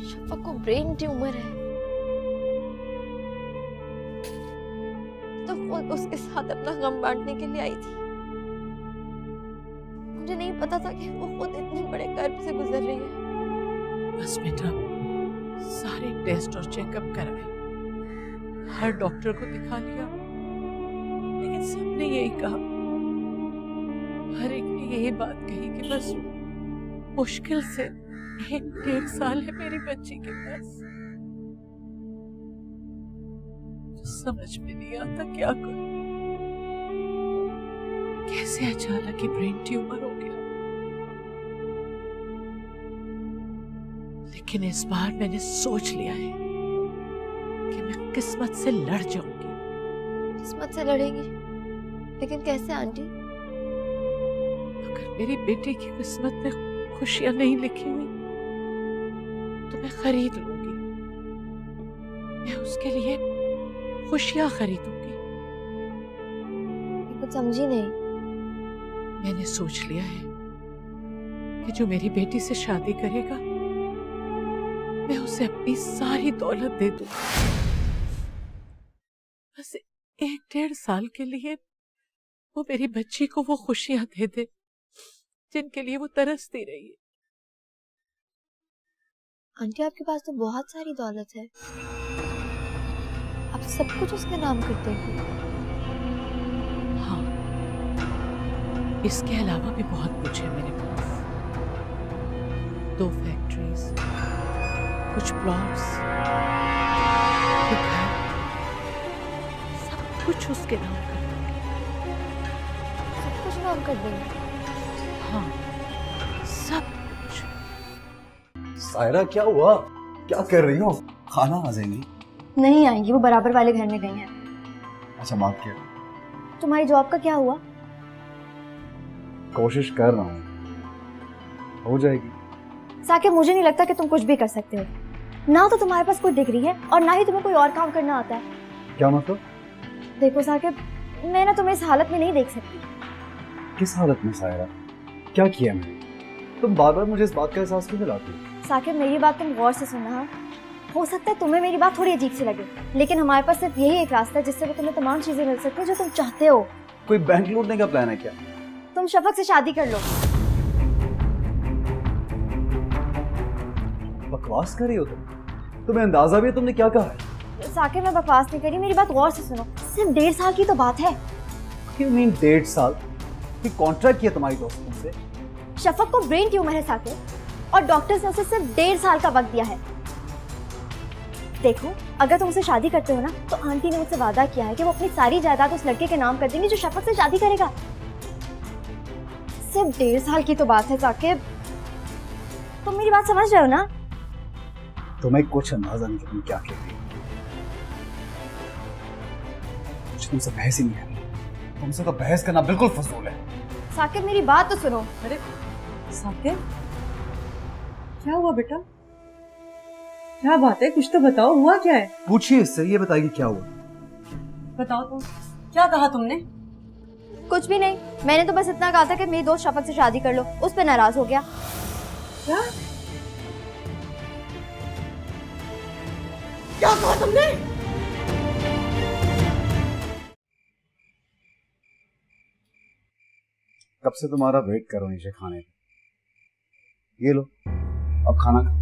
शफक को ब्रेन ट्यूमर है, तो वो उसके साथ अपना गम बांटने के लिए आई थी। मुझे नहीं पता था कि वो खुद इतने बड़े कर्ब से गुजर रही है। बस बेटा, सारे टेस्ट और चेकअप कराए, हर डॉक्टर को दिखा लिया, लेकिन सबने यही कहा, हर एक ने यही बात कही कि बस मुश्किल से 1-1.5 साल है मेरी बच्ची के पास। समझ में नहीं आता क्या करूं, कैसे अचानक ही ब्रेन ट्यूमर हो गया। लेकिन इस बार मैंने सोच लिया है कि मैं किस्मत से लड़ जाऊंगी। किस्मत से लड़ेगी? लेकिन कैसे आंटी? अगर मेरी बेटी की किस्मत में खुशियां नहीं लिखी हुई तो मैं खरीद लूंगी, मैं उसके लिए खुशियां खरीदूंगी। कुछ समझी नहीं। मैंने सोच लिया है कि जो मेरी बेटी से शादी करेगा मैं उसे अपनी सारी दौलत दे दूंगी। बस 1-1.5 साल के लिए वो मेरी बच्ची को वो खुशियां दे दे जिनके लिए वो तरसती रही है। आंटी आपके पास तो बहुत सारी दौलत है, आप सब कुछ उसके नाम कर देंगे। हाँ, इसके अलावा भी बहुत कुछ है मेरे पास। 2 फैक्ट्रीज, कुछ प्लॉट्स, एक घर, सब कुछ उसके नाम कर देंगे। सब कुछ नाम कर देंगे? हाँ, सब कुछ। सायरा क्या हुआ? क्या कर रही हो? खाना आ जाएंगी? नहीं आएंगी, वो बराबर वाले घर में गई हैं। अच्छा, माफ किया। तुम्हारी जॉब का क्या हुआ? कोशिश कर रहा हूँ, हो जाएगी। साकिब, मुझे नहीं लगता कि तुम कुछ भी कर सकते हो। ना तो तुम्हारे पास कोई डिग्री है और ना ही तुम्हें कोई और काम करना आता है। क्या मतलब? देखो साकिब, मैं ना तुम्हें इस हालत में नहीं देख सकती। किस हालत में सायरा? क्या किया मैंने? तुम बार बार मुझे इस बात का एहसास क्यों दिलाती हो? साकिब, मेरी बात तुम गौर से सुनना। हाँ, हो सकता है तुम्हें मेरी बात थोड़ी अजीब सी लगे, लेकिन हमारे पास सिर्फ यही एक रास्ता है जिससे वो तुम्हें तमाम चीजें मिल सकती है जो तुम चाहते हो। कोई बैंक लूटने का प्लान है क्या? तुम शफक से शादी कर लो। बकवास कर रही हो तुम? तुम्हें अंदाजा भी है तुमने क्या कहा है? साकिब, मैं बकवास नहीं करी, मेरी बात गौर से सुनो। सिर्फ 1.5 साल की तो बात है। You mean 1.5 साल? कॉन्ट्रैक्ट किया तुम्हारी दोस्तों से? शफक को ब्रेन ट्यूमर है साकिब, और डॉक्टर्स ने उसे सिर्फ 1.5 साल का वक्त दिया है। देखो, अगर तुम उसे शादी करते हो ना, तो आंटी ने मुझसे वादा किया है कि वो अपनी सारी जायदाद उस लड़के के नाम कर देंगी जो शफक से शादी करेगा। सिर्फ 1.5 साल की तो बात है साकिब, तुम मेरी बात समझ रहे हो ना? तुम्हें कुछ अंदाजा नहीं कि तुम क्या कह रही हो। मुझे तुमसे बहस ही नहीं है। तुमसे तो बहस करना बिल्कुल फजूल है। साकिब, मेरी बात तो सुनो। अरे साकिब, क्या हुआ बेटा? क्या बात है, कुछ तो बताओ, हुआ क्या है? पूछिए इससे, ये बताएगी क्या हुआ। बताओ तुम, क्या कहा तुमने? कुछ भी नहीं, मैंने तो बस इतना कहा था कि मेरी दोस्त शफक से शादी कर लो। उस पर नाराज हो गया। क्या क्या कहा तुमने? कब से तुम्हारा वेट करो नीचे खाने का। ये लो, अब खाना खा।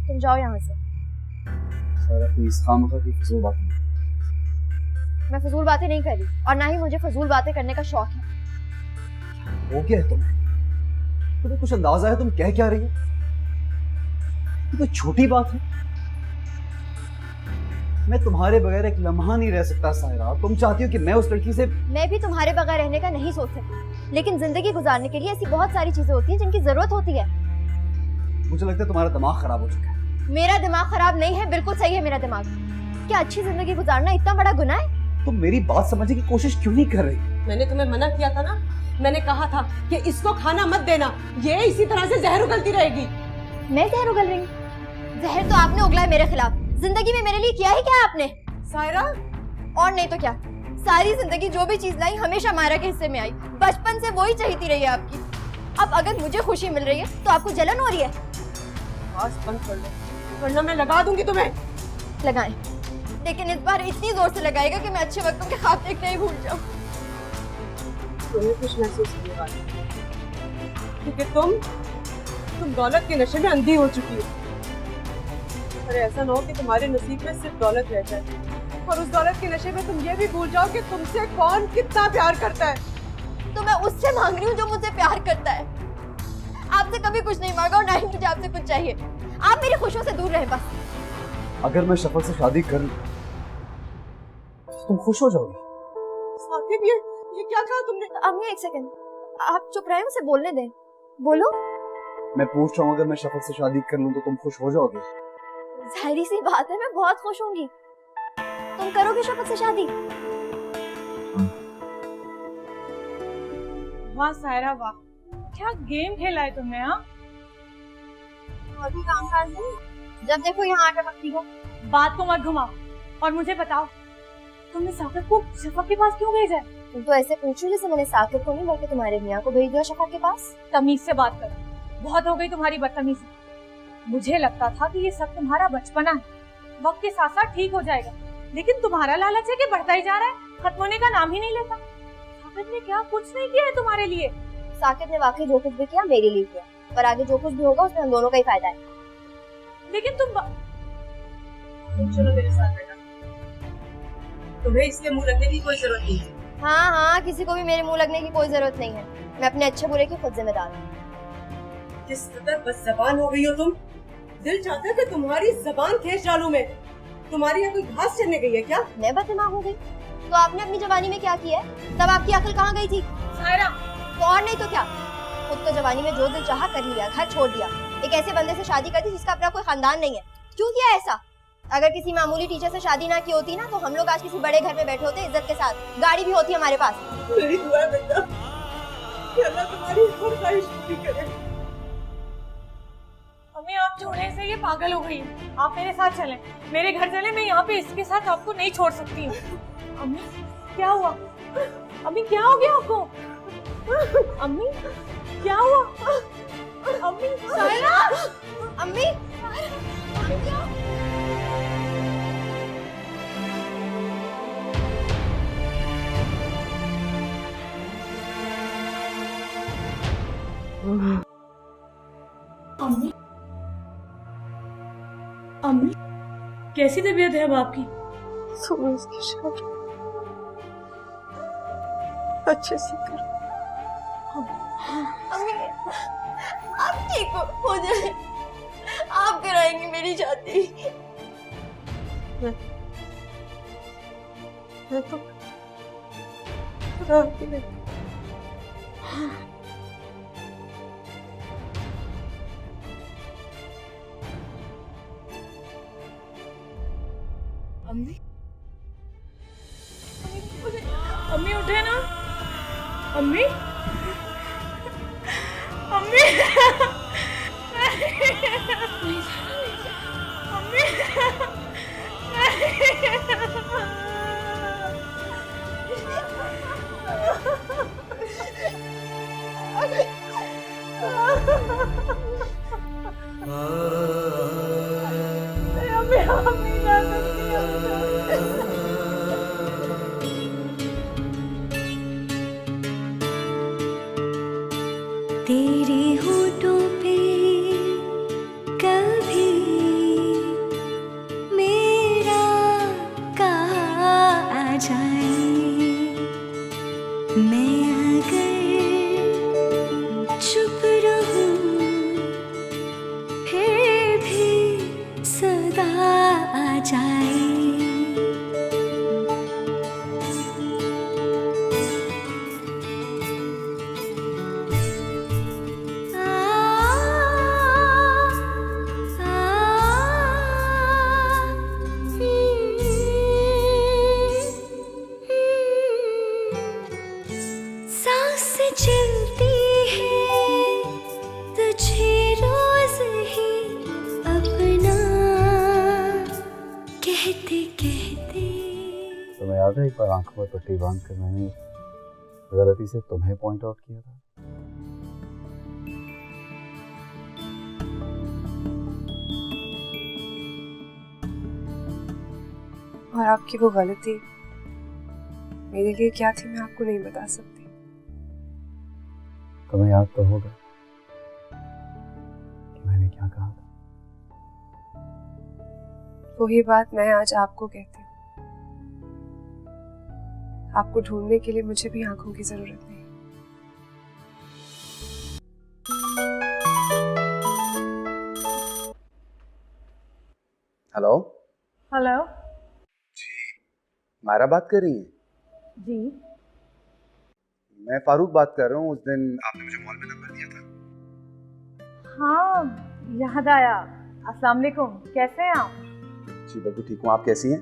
तुम जाओ यहाँ से। सारा प्लीज, खामखा की फजूल बात नहीं। मैं फजूल बातें नहीं कर रही, और ना ही मुझे फजूल बातें करने का शौक है। हो गया है तुम्हें कुछ अंदाजा है तुम कह क्या रही हो? ये तो छोटी बात है। मैं तुम्हारे बगैर एक लम्हा नहीं रह सकता सायरा। तुम चाहती हो कि मैं उस लड़की से? मैं भी तुम्हारे बगैर रहने का नहीं सोच सकती, लेकिन जिंदगी गुजारने के लिए ऐसी बहुत सारी चीजें होती हैं जिनकी जरूरत होती है। मुझे लगता है तुम्हारा दिमाग खराब हो चुका है। मेरा दिमाग खराब नहीं है, बिल्कुल सही है मेरा दिमाग। क्या अच्छी जिंदगी गुजारना इतना बड़ा गुनाह है? तुम मेरी बात समझने की कोशिश क्यों नहीं कर रही? मैंने तुम्हें मना किया था ना, मैंने कहा था कि इसको खाना मत देना, ये इसी तरह से जहर उगलती रहेगी। मैं जहर उगल रही हूँ? जहर तो आपने उगला है मेरे खिलाफ। जिंदगी में मेरे लिए किया ही क्या आपने? सायरा, और नहीं तो क्या, सारी जिंदगी जो भी चीज लाई हमेशा मायरा के हिस्से में आई। बचपन से वही चाहती रही है आपकी। अब अगर मुझे खुशी मिल रही है तो आपको जलन हो रही है? बस बंद कर लो, वरना मैं लगा दूंगी तुम्हें। लगाएं, लेकिन इस बार इतनी जोर से लगाएगा कि मैं अच्छे वक्तों के ख्वाब देखना ही भूल जाऊं। तुम्हें कुछ महसूस होने वाला है, क्योंकि तुम दौलत के नशे में अंधी हो चुकी हो। अरे ऐसा ना हो कि तुम्हारे नसीब में सिर्फ दौलत रह जाए और उस दौलत के नशे में तुम ये भी भूल जाओ कि तुमसे कौन कितना प्यार करता है। तो मैं उससे मांग रही हूँ जो मुझसे प्यार करता है। आपसे कभी कुछ नहीं मांगा और ना ही मुझे आपसे कुछ चाहिए। आप मेरी खुशियों से दूर रहे बस। अगर मैं शफक से शादी कर लूं, तुम खुश हो जाओगी? साकिब, ये क्या कहा तुमने? अम्मी एक सेकंड, आप चुप रहे, उसे बोलने दें। बोलो। मैं पूछ रहा हूँ, अगर मैं शफक से शादी कर लूं तो तुम खुश हो जाओगे? जाहिर सी बात है, मैं बहुत खुश होंगी। तुम करोगे शफक से शादी? वाह सायरा वाह, क्या गेम खेला है तुमने। हाँ, और भी काम काज नहीं, जब देखो यहाँ आटा पकती हो। बात को मत घुमाओ और मुझे बताओ, तुमने साकिब को शफक के पास क्यों भेजा? तुम तो ऐसे पूछो जैसे मैंने साकिब को नहीं बल्कि तुम्हारे मियाँ को भेज दिया शफक के पास। तमीज से बात करो, बहुत हो गई तुम्हारी बदतमीजी। मुझे लगता था कि ये सब तुम्हारा बचपना है, वक्त के साथ साथ ठीक हो जाएगा, लेकिन तुम्हारा लालच है कि बढ़ता ही जा रहा है, खत्म होने का नाम ही नहीं लेता। साकिब ने क्या कुछ नहीं किया है तुम्हारे लिए? साकिब ने वाकई जो कुछ भी किया मेरे लिए किया, पर आगे जो कुछ भी होगा उसमें हम दोनों का ही फायदा है। लेकिन तुम चलो मेरे साथ बेटा, तुम्हें इसके मुंह लगने की कोई जरूरत नहीं है। हाँ हाँ, किसी को भी मेरे मुंह लगने की कोई जरूरत नहीं है। मैं अपने अच्छे बुरे की खुद जिम्मेदार हूँ। जिस कदर बदज़बान हो गई हो तुम, दिल चाहता है कि तुम्हारी जबान खींच डालूं मैं। तुम्हारी यहाँ कोई घास चरने गई है क्या? मैं बददिमाग हो गई? तो आपने अपनी जवानी में क्या किया है? तब आपकी अकल कहाँ गई थी? सायरा, तो और नहीं तो क्या, खुद तो जवानी में जो दिल चाहा कर लिया, घर छोड़ दिया, एक ऐसे बंदे से शादी कर दी जिसका अपना कोई खानदान नहीं है। क्यों किया ऐसा? अगर किसी मामूली टीचर से शादी ना की होती ना तो हम लोग आज किसी बड़े घर में बैठे होते, इज्जत के साथ, गाड़ी भी होती हमारे पास। मेरी दुआ है बेटा कि अल्लाह तुम्हारी हर ख्वाहिश पूरी करे। अम्मी, आप छोड़ने से ये पागल हो गई है, आप मेरे साथ चलें, मेरे घर चलें, मैं यहाँ पे इसके साथ आपको नहीं छोड़ सकती हूँ। अम्मी क्या हुआ? अम्मी क्या हो गया आपको? अम्मी क्या हुआ? अम्मी, सायरा, अम्मी, अम्मी, अम्मी कैसी तबीयत है अब आपकी? सुनो, इसकी शादी अच्छे से करो। अम्मी, आप ठीक हो जाए, आप कराएंगे मेरी शादी। मैं तो रात में अम्मी, अम्मी उठे ना। अम्मी, अम्मी, तेरे होठों पे कभी मेरा कहा आ जाए, मैं अगर चुप रहूं फिर भी सदा आ जाए। सांसें चलती है तुझे रोज ही अपना कहते कहते। तुम्हें याद है एक बार आंखों पर पट्टी बांध कर मैंने गलती से तुम्हें पॉइंट आउट किया था? और आपकी वो गलती मेरे लिए क्या थी मैं आपको नहीं बता सकती। तुम्हें याद तो होगा कि मैंने क्या कहा था। वही बात मैं आज आपको कहती हूँ। आपको ढूंढने के लिए मुझे भी आंखों की जरूरत नहीं। हेलो हेलो जी, मायरा बात कर रही हैं? जी, मैं फारूक बात कर रहा हूँ। उस दिन आपने मुझे मॉल में नंबर दिया था। हाँ याद आया। अस्सलाम वालेकुम, कैसे हैं आप? जी बिल्कुल ठीक हूँ, आप कैसी हैं?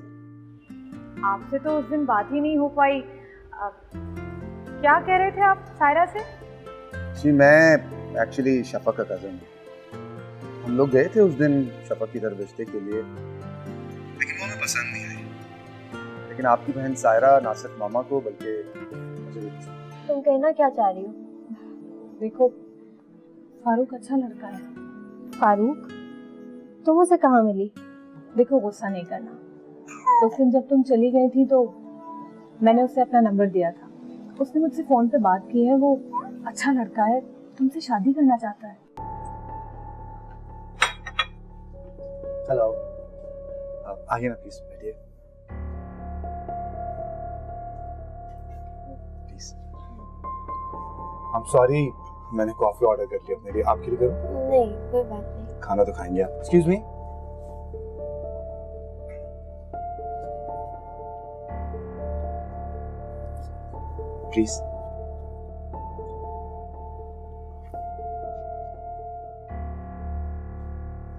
आपसे तो उस दिन बात ही नहीं हो पाई। क्या कह रहे थे आप सायरा से? जी मैं एक्चुअली शफक का कज़न हूँ। हम लोग गए थे उस दिन शफक की तरफ रिश्ते के लिए, लेकिन वो हमें पसंद नहीं आई। लेकिन आपकी बहन सायरा ना सिर्फ मामा को बल्कि मुझे भी पसंद। तुम कहना क्या चाह रही हो? देखो, फारूक अच्छा लड़का है। फारूक? तुम उसे कहाँ मिली? देखो, गुस्सा नहीं करना। उस दिन जब तुम चली गई थी तो मैंने उसे अपना नंबर दिया था। उसने मुझसे फोन पे बात की है। वो अच्छा लड़का है, तुमसे शादी करना चाहता है। हेलो, आइए ना प्लीज, बैठिए प्लीज। आई एम सॉरी, मैंने कॉफी ऑर्डर कर लिया अपने लिए। आपके लिए करूं? नहीं, कोई बात नहीं। खाना तो खाएंगे आप। Excuse me. प्लीज।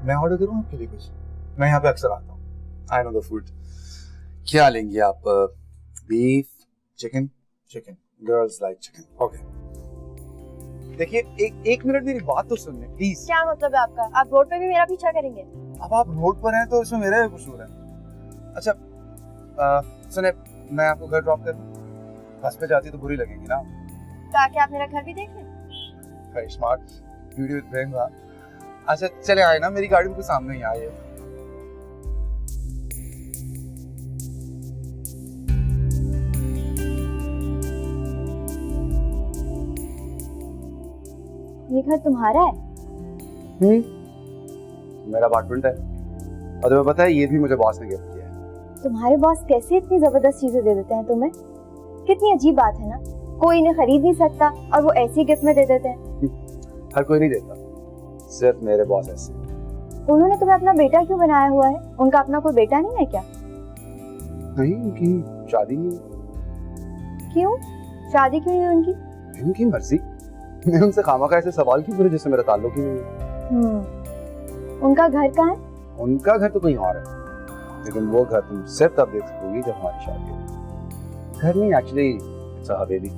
मैं ऑर्डर करूं आपके लिए कुछ? मैं यहाँ पे अक्सर आता हूँ। I know the food. क्या लेंगे आप? Beef, chicken? Chicken, girls like chicken. Okay. देखिए, एक मिनट मेरी बात तो सुन लें प्लीज। क्या मतलब है आपका? आप रोड पे भी मेरा पीछा करेंगे? अब आप रोड पर हैं तो इसमें मेरा भी कसूर है। अच्छा सुने, मैं आपको घर ड्रॉप कर दूं? बस पे जाती तो बुरी लगेगी ना। ताकि आप मेरा घर भी देख लें। Very smart, video with brain. अच्छा चले आए ना, मेरी गाड़ी के सामने ही आई है। ये घर तुम्हारा है? मेरा अपार्टमेंट है। और तुम्हें पता है, ये भी मुझे बॉस ने गिफ्ट किया है। तुम्हारे बॉस कैसे इतनी जबरदस्त चीजें दे देते हैं तुम्हें? कितनी अजीब बात है ना, कोई इन्हें खरीद नहीं सकता और वो ऐसी गिफ्ट में दे देते हैं। हर कोई नहीं देता, सिर्फ मेरे बॉस ऐसे। उन्होंने तुम्हें अपना बेटा क्यों बनाया हुआ है? उनका अपना कोई बेटा नहीं है क्या? नहीं, उनकी शादी नहीं। क्यों? शादी क्यों नहीं उनकी? उनकी मर्जी। मैं उनसे खामखा ऐसे सवाल क्यों करूं जिससे मेरा ताल्लुक ही नहीं है। उनका घर कहाँ है? उनका घर तो कहीं और है, लेकिन वो घर तुम सिर्फ तब देख सकोगी जब हमारी शादी हो। घर नहीं, एक्चुअली इट्स अ हवेली।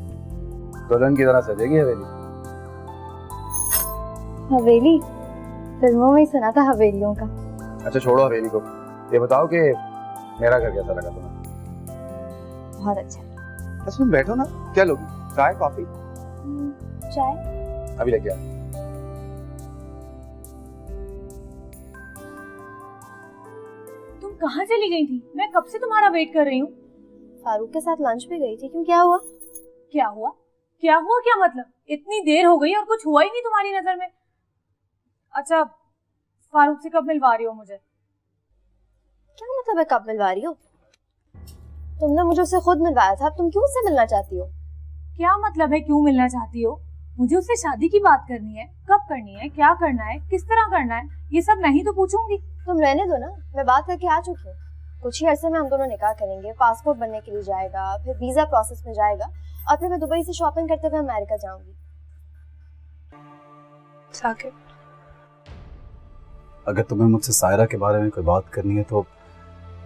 दुल्हन की तरह सजेगी हवेली। हवेली? फिल्मों में ही सुना था हवेलियों का। अच्छा छोड़ो हवेली को, ये बताओ कि मेरा घर कैसा लगा तुम्हें? बहुत अच्छा। अच्छा तुम बैठो ना, क्या लोगी? चाय, कॉफी? चाय अभी लेके आ। तुम कहाँ चली गई थी? मैं कब से तुम्हारा वेट कर रही हूँ। फारूक के साथ लंच पे गई थी। क्यों, क्या हुआ? क्या हुआ? क्या हुआ? क्या मतलब? इतनी देर हो गई और कुछ हुआ ही नहीं तुम्हारी नजर में। अच्छा, फारूक से कब मिलवा रही हो मुझे? क्या मतलब है कब मिलवा रही हो? तुमने मुझे उससे खुद मिलवाया था, अब तुम क्यों उससे मिलना चाहती हो? क्या मतलब है क्यों मिलना चाहती हो? मुझे उससे शादी की बात करनी है। कब करनी है, क्या करना है, किस तरह करना है, ये सब मैं ही तो पूछूंगी। तुम रहने दो ना, मैं बात करके आ चुकी हूँ। कुछ ही अरसे में हम दोनों निकाह करेंगे, पासपोर्ट बनने के लिए जाएगा, फिर वीजा प्रोसेस में जाएगा और फिर मैं दुबई से शॉपिंग करते हुए अमेरिका जाऊंगी। साकिब, अगर तुम्हें मुझसे सायरा के बारे में कोई बात करनी है तो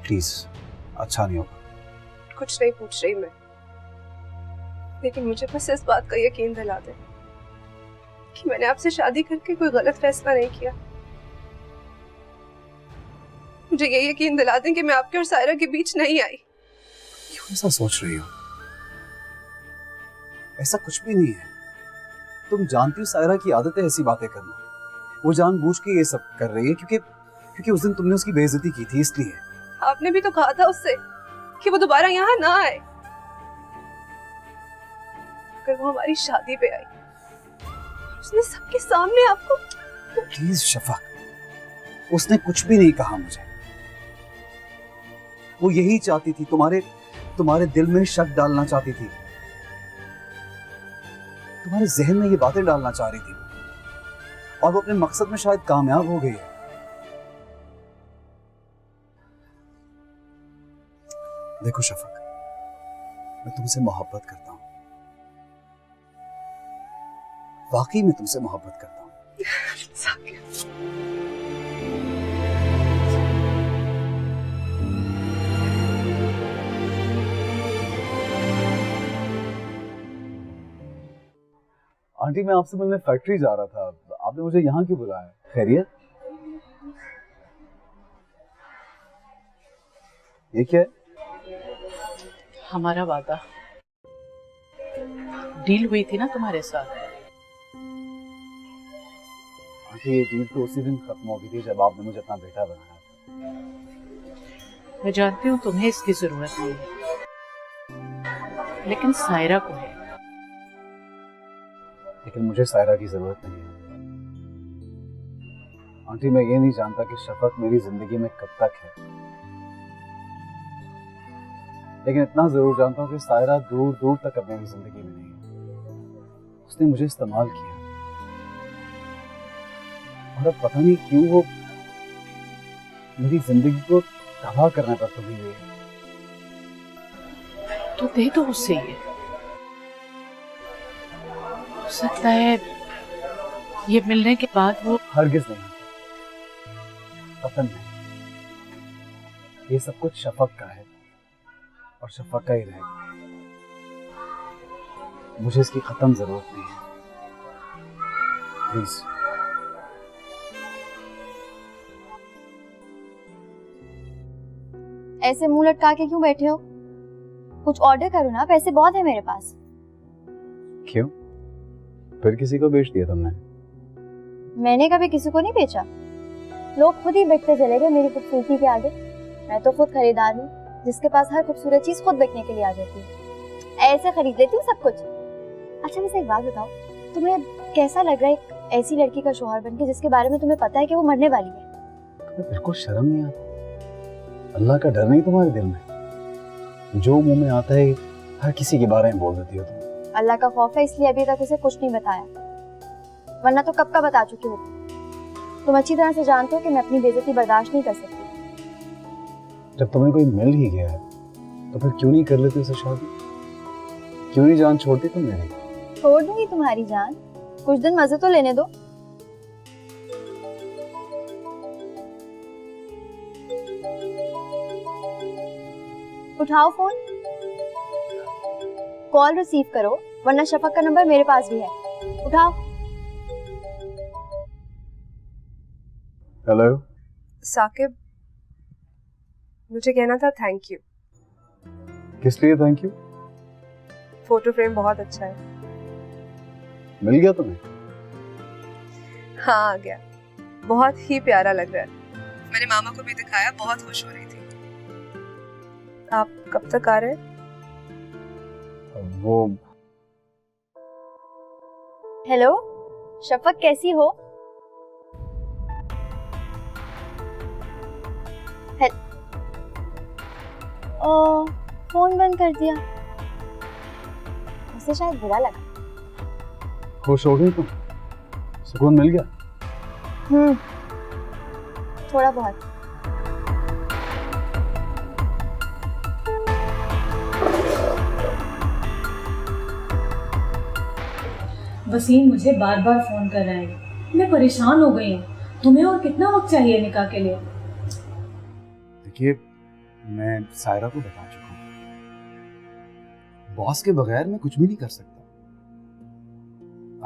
प्लीज, अच्छा नहीं होगा। कुछ नहीं पूछ रही मैं, लेकिन मुझे बस इस बात का यकीन दिला दे कि मैंने आपसे शादी करके कोई गलत फैसला नहीं किया। मुझे ये यकीन दिला दें कि मैं आपके और सायरा के बीच नहीं आई। क्यों ऐसा सोच रही हो? ऐसा कुछ भी नहीं है। तुम जानती हो सायरा की आदत है ऐसी बातें करना। वो जानबूझ के ये सब कर रही है क्योंकि उस दिन तुमने उसकी बेइज्जती की थी, इसलिए। आपने भी तो कहा था उससे कि वो दोबारा यहाँ ना आए। अगर वो हमारी शादी पे आई, उसने सबके सामने आपको। प्लीज शफक, उसने कुछ भी नहीं कहा मुझे। वो यही चाहती थी, तुम्हारे दिल में शक डालना चाहती थी, तुम्हारे जहन में ये बातें डालना चाह रही थी, और वो अपने मकसद में शायद कामयाब हो गई है। देखो शफक, मैं तुमसे मोहब्बत करता हूं, वाकई में तुमसे मोहब्बत करता हूं। आंटी, मैं आपसे मिलने फैक्ट्री जा रहा था, आपने मुझे यहाँ क्यों बुलाया? खैरियत? ये क्या है? हमारा वादा, डील हुई थी ना तुम्हारे साथ। आंटी, ये डील तो उसी दिन खत्म हो गई थी जब आपने मुझे अपना बेटा बनाया था। मैं जानती हूँ तुम्हें इसकी जरूरत नहीं है, लेकिन सायरा को है। लेकिन मुझे सायरा की जरूरत नहीं है। आंटी, मैं ये नहीं जानता कि शफक मेरी जिंदगी में कब तक है, लेकिन इतना जरूर जानता हूँ कि सायरा दूर दूर तक अब मेरी जिंदगी में नहीं है। उसने मुझे इस्तेमाल किया, और अब पता नहीं क्यों वो मेरी जिंदगी को तबाह करने पर तुली हुई है। तो दे दो उससे ये। हो सकता है ये मिलने के बाद वो। हरगिज नहीं, पसंद नहीं। ये सब कुछ शफक का है और शफक का ही रहेगा। मुझे इसकी खत्म जरूरत नहीं है, प्लीज। ऐसे मुंह लटका के क्यों बैठे हो? कुछ ऑर्डर करो ना, पैसे बहुत है मेरे पास। क्यों? फिर किसी को बेच दिया तुमने? मैंने कभी किसी को नहीं बेचा। लोग खुद ही बिकते चले गए मेरी खूबसूरती के आगे। मैं तो खुद खरीदार हूँ, जिसके पास हर खूबसूरत चीज खुद बिकने के लिए आ जाती है। ऐसे खरीद लेती हूँ सब कुछ। अच्छा, वैसे एक बात बताओ, तुम्हें कैसा लग रहा है एक ऐसी लड़की का शौहर बनके जिसके बारे में तुम्हें पता है कि वो मरने वाली है? तुम्हें बिल्कुल शर्म नहीं आती? अल्लाह का डर नहीं तुम्हारे दिल में? जो मुंह में आता है हर किसी के बारे में बोल देती हो तुम। अल्लाह का खौफ है इसलिए अभी तक उसे कुछ नहीं बताया, वरना तो कब का बता चुकी होती। तुम अच्छी तरह से जानते हो कि मैं अपनी बेइज्जती बर्दाश्त नहीं कर सकती। जब तुम्हें कोई मिल ही गया है तो फिर क्यों नहीं कर लेती उसे शादी? क्यों नहीं जान छोड़ती तुम मेरी? छोड़ दूंगी तुम्हारी जान, कुछ दिन मजे तो लेने दो। उठाओ फोन, कॉल रिसीव करो, वरना शफक का नंबर मेरे पास भी है। उठाओ। हेलो साकिब, मुझे कहना था थैंक यू। किस लिए थैंक यू? फोटो फ्रेम बहुत अच्छा है। मिल गया तुम्हें? हाँ, आ गया। बहुत ही प्यारा लग रहा है। मेरे मामा को भी दिखाया, बहुत खुश हो रही थी। आप कब तक आ रहे हैं? वो हेलो शफक, कैसी हो? फोन बंद कर दिया, उसे शायद बुरा लगा। खुश हो गई तुम? सुकून मिल गया? थोड़ा बहुत। वसीम मुझे बार बार फोन कर रहे हैं, मैं परेशान हो गई हूँ। तुम्हें और कितना वक्त चाहिए निकाह के लिए? देखिए, मैं सायरा को बता चुका हूँ, बॉस के बगैर मैं कुछ भी नहीं कर सकता।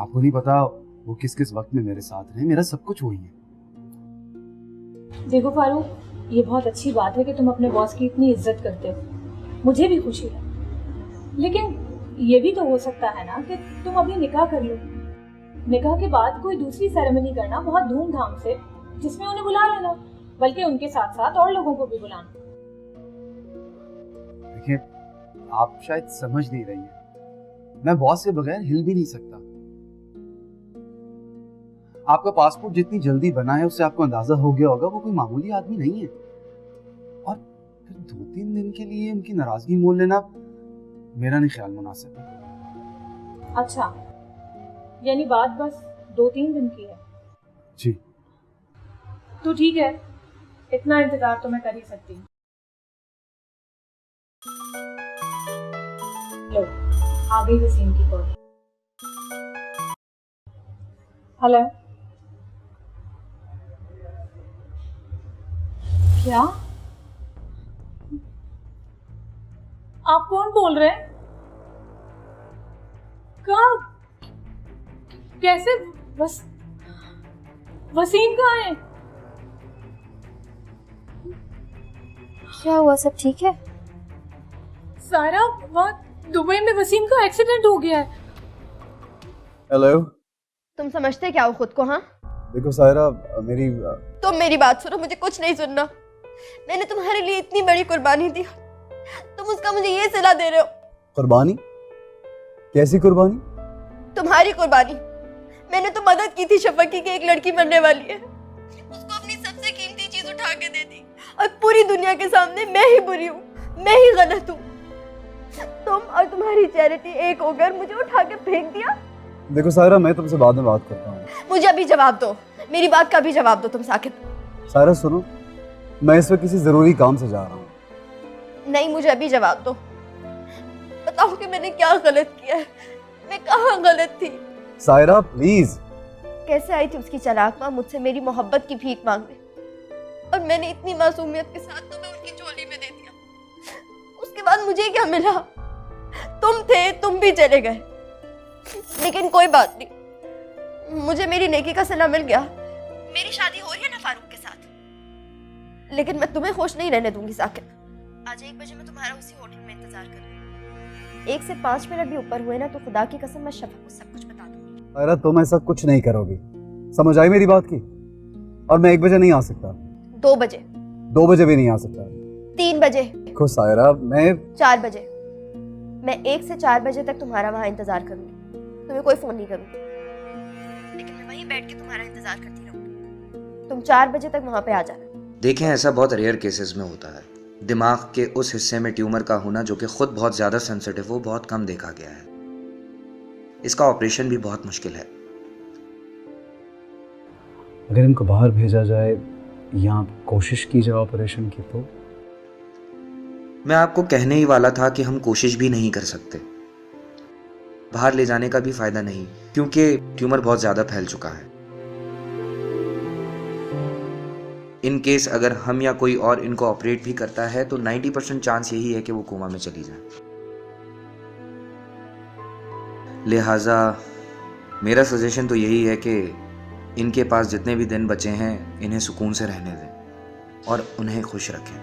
आपको नहीं पता वो किस किस वक्त में मेरे साथ रहे, मेरा सब कुछ वही है। देखो फारूक, ये बहुत अच्छी बात है कि तुम अपने बॉस की इतनी इज्जत करते हो, मुझे भी खुशी है। लेकिन ये भी तो हो सकता है ना कि तुम अभी निकाह कर लो, निकाह के बाद कोई दूसरी सेरेमनी करना बहुत धूमधाम से, जिसमें उन्हें बुला लेना, बल्कि उनके साथ साथ और लोगों को भी बुलाना। देखिए, आप शायद समझ नहीं रही हैं, मैं बॉस के बगैर हिल भी नहीं सकता। आपका पासपोर्ट जितनी जल्दी बना है उससे आपको अंदाजा हो गया होगा वो कोई मामूली आदमी नहीं है। और फिर 2-3 दिन के लिए उनकी नाराजगी मोल लेना मेरा नहीं ख्याल मुनासिब है। अच्छा, यानी बात बस 2-3 दिन की है? जी। तो ठीक है, इतना इंतजार तो मैं कर ही सकती हूँ। लो, आ गई वसीम की कॉल। हेलो, क्या आप कौन बोल रहे हैं? कब, कैसे? वसीम कहाँ है? क्या हुआ, सब ठीक है? सारा, वहाँ दुबई में वसीम का एक्सीडेंट हो गया है। हेलो। तुम समझते क्या हो खुद को? हाँ देखो सायरा, मेरी तुम मेरी बात सुनो, मुझे कुछ नहीं सुनना। मैंने तुम्हारे लिए इतनी बड़ी कुर्बानी दी, तुम उसका मुझे ये सिला दे रहे हो। कुर्बानी? कैसी कुर्बानी? तुम्हारी कुर्बानी। मैंने तो मदद की थी शफकी की एक लड़की मरने वाली है, उसको अपनी सबसे कीमती चीज उठा के दे दी, और पूरी दुनिया के सामने मैं ही बुरी हूँ, मैं ही गलत हूँ। तुम और तुम्हारी चैरिटी एक होकर मुझे उठा के फेंक दिया। देखो सायरा, मैं तुमसे बाद में बात करता हूँ। मुझे अभी जवाब दो, मेरी बात का भी जवाब दो तुम साकिब। सायरा सुनो, मैं इस वक्त किसी जरूरी काम से जा रहा हूँ। नहीं, मुझे अभी जवाब दो। बताओ कि मैंने क्या गलत किया है, मैं कहाँ गलत थी? सायरा प्लीज। कैसे आई थी उसकी चालाक माँ मुझसे मेरी मोहब्बत की भीख मांगने, और मैंने इतनी मासूमियत के साथ तुम्हें उनकी झोली में दे दिया। उसके बाद मुझे क्या मिला? तुम थे, तुम भी चले गए। लेकिन कोई बात नहीं, मुझे मेरी नेकी का सिला मिल गया। मेरी शादी हो रही है ना फारूक के साथ, लेकिन मैं तुम्हें खुश नहीं रहने दूंगी साकिब। आज 1 बजे मैं तुम्हारा उसी होटल में इंतजार कर रही हूँ। 1 से 5 मिनट भी ऊपर हुए ना तो खुदा की कसम मैं शफक को सब कुछ बता दूंगी। सायरा तुम ऐसा कुछ नहीं करोगी, समझ आई मेरी बात की? और मैं 1 बजे नहीं आ सकता। 2 बजे? 2 बजे भी नहीं आ सकता। 3 बजे? देखो सायरा, मैं 4 बजे? मैं 1 से 4 बजे तक तुम्हारा वहाँ इंतजार करूंगी, तुम्हें कोई फोन नहीं करूंगी, लेकिन मैं वहीं बैठ के तुम्हारा इंतजार करती रहूंगी। तुम 4 बजे तक वहाँ पे आ जाना। देखें, ऐसा बहुत रेयर केसेस में होता है। दिमाग के उस हिस्से में ट्यूमर का होना जो कि खुद बहुत ज़्यादा सेंसिटिव, वो बहुत कम देखा गया है। इसका ऑपरेशन भी बहुत मुश्किल है। अगर इनको बाहर भेजा जाए या कोशिश की जाए ऑपरेशन की, तो मैं आपको कहने ही वाला था कि हम कोशिश भी नहीं कर सकते। बाहर ले जाने का भी फायदा नहीं, क्योंकि ट्यूमर बहुत ज़्यादा फैल चुका है। इन केस अगर हम या कोई और इनको ऑपरेट भी करता है तो 90% चांस यही है कि वो कोमा में चली जाए। लिहाजा मेरा सजेशन तो यही है कि इनके पास जितने भी दिन बचे हैं इन्हें सुकून से रहने दें और उन्हें खुश रखें।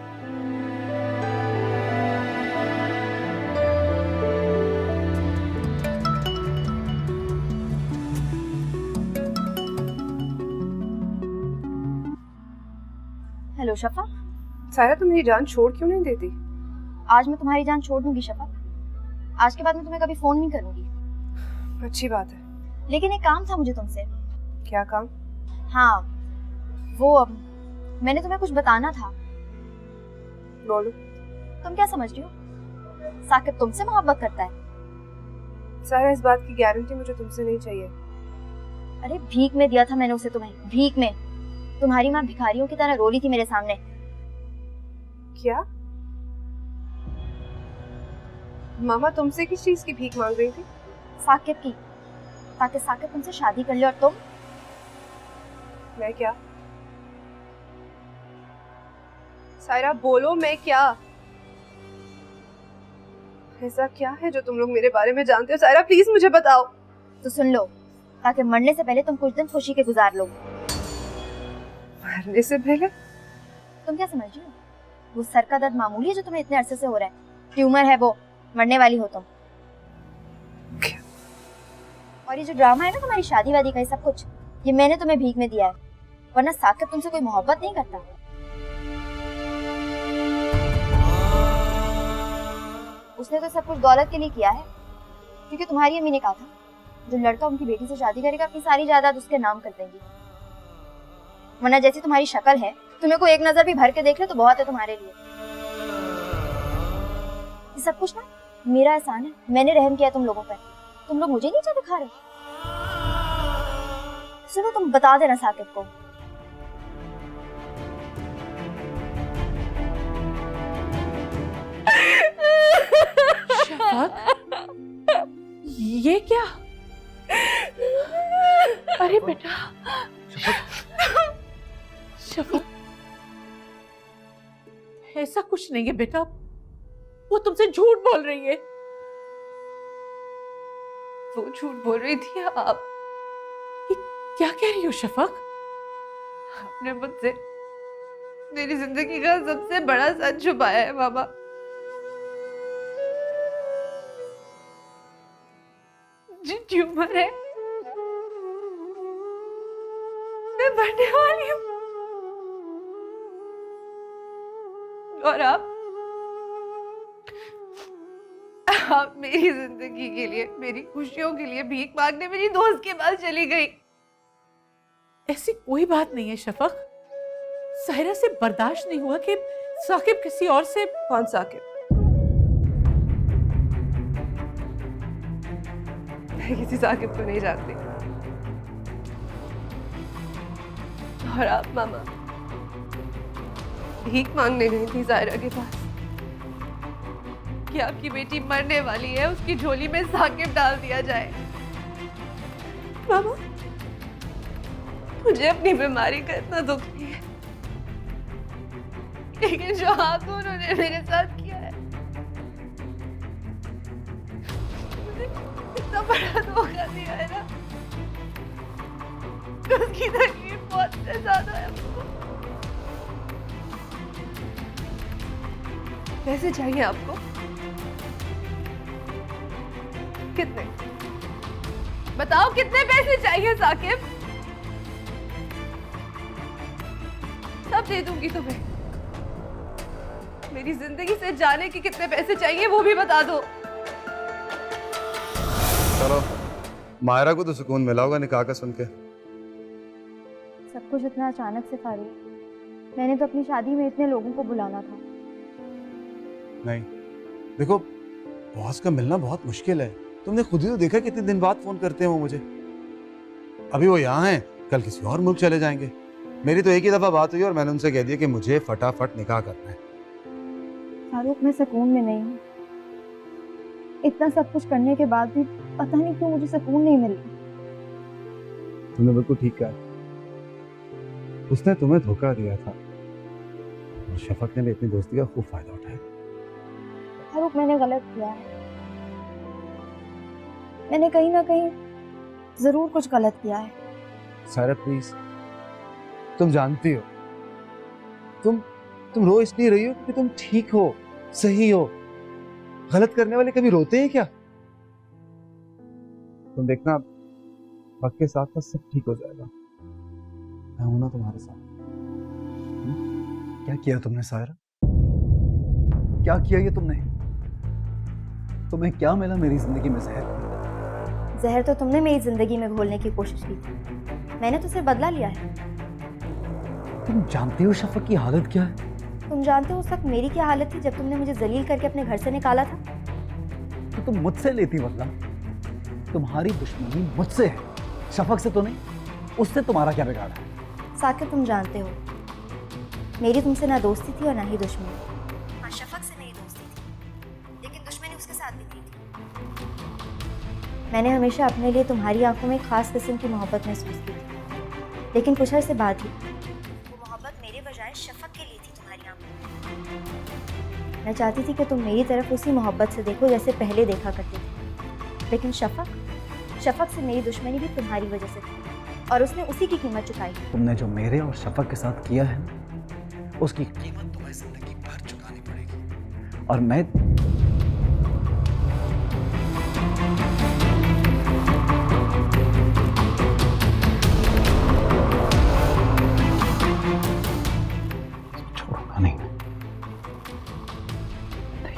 हेलो शफा। सायरा, तुम मेरी जान छोड़ क्यों नहीं देती? आज मैं तुम्हारी जान छोड़ दूंगी शफा। आज के बाद मैं तुम्हें कभी फोन नहीं करूंगी। अच्छी बात है, लेकिन एक काम था मुझे तुमसे। क्या काम? हाँ, वो मैंने तुम्हें कुछ बताना था। बोलो। तुम क्या समझ रही हो? साकिब तुमसे मोहब्बत करता है। सायरा, इस बात की गारंटी मुझे तुमसे नहीं चाहिए। अरे भीख में दिया था मैंने उसे तुम्हें, भीख में। तुम्हारी माँ भिखारियों की तरह रोली थी मेरे सामने। क्या? मामा तुमसे किस चीज की भीख मांग रही थी? साकिब की, ताकि साकिब तुमसे शादी कर ले। और तुम? मैं क्या? सायरा बोलो, मैं क्या? ऐसा क्या है जो तुम लोग मेरे बारे में जानते हो? सायरा प्लीज मुझे बताओ। तो सुन लो, ताकि मरने से पहले तुम कुछ दिन खुशी के गुजार लो। मरने से पहले? तुम क्या समझ रही हो? वो सर का दर्द मामूली है जो तुम्हें इतने अरसे से हो रहा है? ट्यूमर है वो, मरने वाली हो तुम। और ये जो ड्रामा है ना तुम्हारी शादी वादी का, सब कुछ ये मैंने तुम्हें भीख में दिया है, वरना साकिब तुमसे कोई मोहब्बत नहीं करता। उसने तो सब कुछ दौलत के लिए किया है, क्योंकि तुम्हारी अम्मी ने कहा था जो लड़का उनकी बेटी से शादी करेगा अपनी सारी जायदाद उसके नाम कर देंगी। वरना जैसी तुम्हारी शक्ल है, तुम्हें को एक नजर भी भर के देख ले तो बहुत है तुम्हारे लिए। ये सब कुछ ना मेरा एहसान है, मैंने रहम किया तुम लोगों पर, तुम लोग मुझे नीचा दिखा रहे। सुनो, तुम बता देना साकिब को। ये क्या? अरे बेटा शफक, ऐसा कुछ नहीं है बेटा, वो तुमसे झूठ बोल रही है। वो झूठ बोल रही थी। आप क्या कह रही हो शफक? आपने मुझसे मेरी जिंदगी का सबसे बड़ा सच छुपाया है मामा। जो ट्यूमर है, मैं मरने वाली हूँ और आप मेरी जिंदगी के लिए, मेरी खुशियों के लिए भीख मांगने मेरी दोस्त के पास चली गई। ऐसी कोई बात नहीं है शफक, साहिरा से बर्दाश्त नहीं हुआ कि साकिब किसी और से। कौन साकिब? मैं किसी साकिब को नहीं जानती। और आप मामा भीख मांगने गई थी साहिरा के पास कि आपकी बेटी मरने वाली है, उसकी झोली में साकिब डाल दिया जाए। मामा, मुझे अपनी बीमारी का इतना दुख नहीं है, लेकिन जो आपको उन्होंने मेरे साथ किया है, मुझे इतना बड़ा धोखा दिया है ना, उसकी तकलीफ बहुत से ज्यादा है आपको। पैसे चाहिए आपको? कितने? बताओ कितने पैसे चाहिए साकिब? सब दे दूंगी तुम्हें। मेरी जिंदगी से जाने के कितने पैसे चाहिए वो भी बता दो। चलो, मायरा को तो सुकून मिला होगा निकाह का सुन के। सब कुछ इतना अचानक से फारूक, मैंने तो अपनी शादी में इतने लोगों को बुलाना था। नहीं, देखो बॉस का मिलना बहुत मुश्किल है। तुमने खुद ही तो देखा कितने दिन बाद फोन करते हैं वो मुझे। अभी वो यहाँ हैं, कल किसी और मुल्क चले जाएंगे। मेरी तो एक ही दफा बात हुई और मैंने उनसे कह दिया कि मुझे फटाफट निकाह करना है। फारूक, मैं सुकून में नहीं हूँ। इतना सब कुछ करने के बाद भी पता नहीं क्यों मुझे सुकून नहीं मिल रहा। तुमने बिल्कुल ठीक कहा, उसने तुम्हें धोखा दिया था और शफक ने भी अपनी दोस्ती का खूब फायदा उठाया। फारूक, मैंने गलत किया है। मैंने कहीं ना कहीं जरूर कुछ गलत किया है। सारा प्लीज, तुम जानती हो, तुम रो इसलिए रही हो क्योंकि तुम ठीक हो, सही हो। गलत करने वाले कभी रोते हैं क्या? तुम देखना, वक्त के साथ सब ठीक हो जाएगा। मैं हूं ना तुम्हारे साथ। क्या किया तुमने सायरा? क्या किया ये तुमने? तुम्हें क्या मिला मेरी जिंदगी में? जहर तो तुमने मेरी जिंदगी में घोलने की कोशिश की थी, मैंने तो सिर्फ बदला लिया है। तुम जानती हो शफक की हालत क्या है? तुम जानते हो उस वक्त मेरी क्या हालत थी जब तुमने मुझे जलील करके अपने घर से निकाला था? तो तुम मुझसे लेती बदला? तुम्हारी दुश्मनी मुझसे है, शफक से तो नहीं। उससे तुम्हारा क्या बिगाड़ा है? साकिब, तुम जानते हो मेरी तुमसे ना दोस्ती थी और ना ही दुश्मनी। हाँ, शफक से मेरी दोस्ती थी, लेकिन दुश्मनी उसके साथ भी थी। मैंने हमेशा अपने लिए तुम्हारी आंखों में खास किस्म की मोहब्बत महसूस की थी, लेकिन कुछ अर्से बाद ही वो मोहब्बत मेरे बजाय शफक के लिए थी तुम्हारी आंखों में। मैं चाहती थी कि तुम मेरी तरफ उसी मोहब्बत से देखो जैसे पहले देखा करते थे, लेकिन शफक से मेरी दुश्मनी भी तुम्हारी वजह से थी और उसने उसी की कीमत चुकाई। तुमने जो मेरे और शफक के साथ किया है, उसकी कीमत तुम्हें जिंदगी भर चुकानी पड़ेगी। और मैं छोड़ूंगा नहीं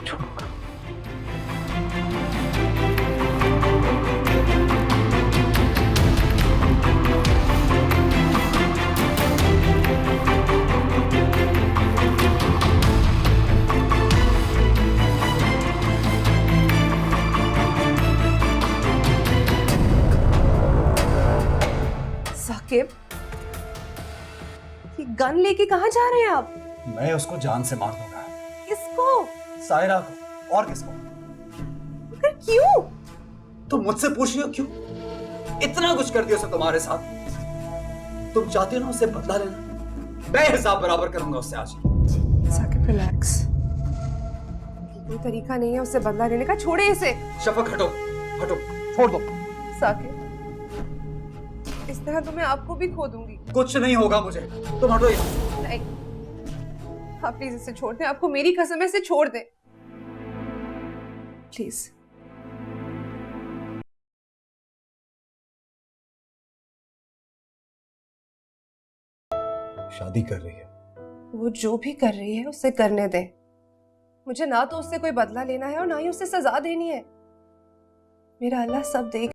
छोड़ूंगा। गन लेके कहाँ जा रहे हैं आप? मैं उसको जान से मार दूंगा। किसको? सायरा को। और किसको? मगर क्यों? तुम मुझसे पूछ रही हो क्यों? इतना कुछ कर दिया उसने तुम्हारे साथ। तुम चाहते हो ना उससे बदला लेना? मैं हिसाब बराबर करूंगा उससे आज। साकिब रिलैक्स, कोई तरीका नहीं है उससे बदला लेने का। छोड़े इसे। शफक हटो, हटो, छोड़ दो। साकिब, इस तरह तो मैं आपको भी खो दूंगी। कुछ नहीं होगा मुझे, तुम हटो यहाँ से। नहीं, आप प्लीज इसे छोड़ दें। आपको मेरी कसम है, इसे छोड़ दें प्लीज। शादी कर रही है वो, जो भी कर रही है उसे करने दे। मुझे ना तो उससे कोई बदला लेना है और ना ही उसे सजा देनी है। मेरा अल्लाह सब देख।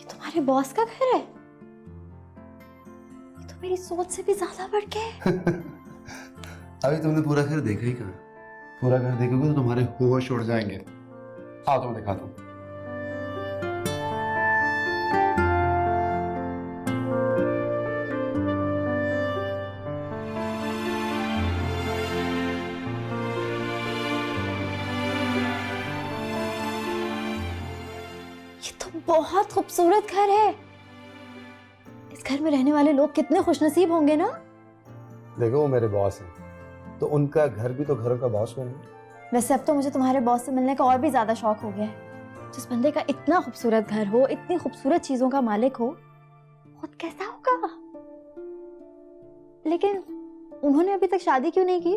तुम्हारे बॉस का घर है? ये तो मेरी सोच से भी ज्यादा बढ़ के है। अभी तुमने पूरा घर देखा ही कहाँ? पूरा घर देखोगे तो तुम्हारे होश उड़ जाएंगे। आओ तुम्हें दिखाता हूँ। बहुत खूबसूरत घर है। इस घर में रहने वाले लोग कितने खुशनसीब होंगे ना। देखो वो मेरे बॉस हैं, तो उनका घर भी तो घरों का बॉस बना। वैसे अब तो मुझे तुम्हारे बॉस से मिलने का और भी ज्यादा शौक हो गया है। जिस बंदे का इतना खूबसूरत घर हो, इतनी खूबसूरत चीजों का मालिक हो, खुद कैसा होगा। लेकिन उन्होंने अभी तक शादी क्यों नहीं की?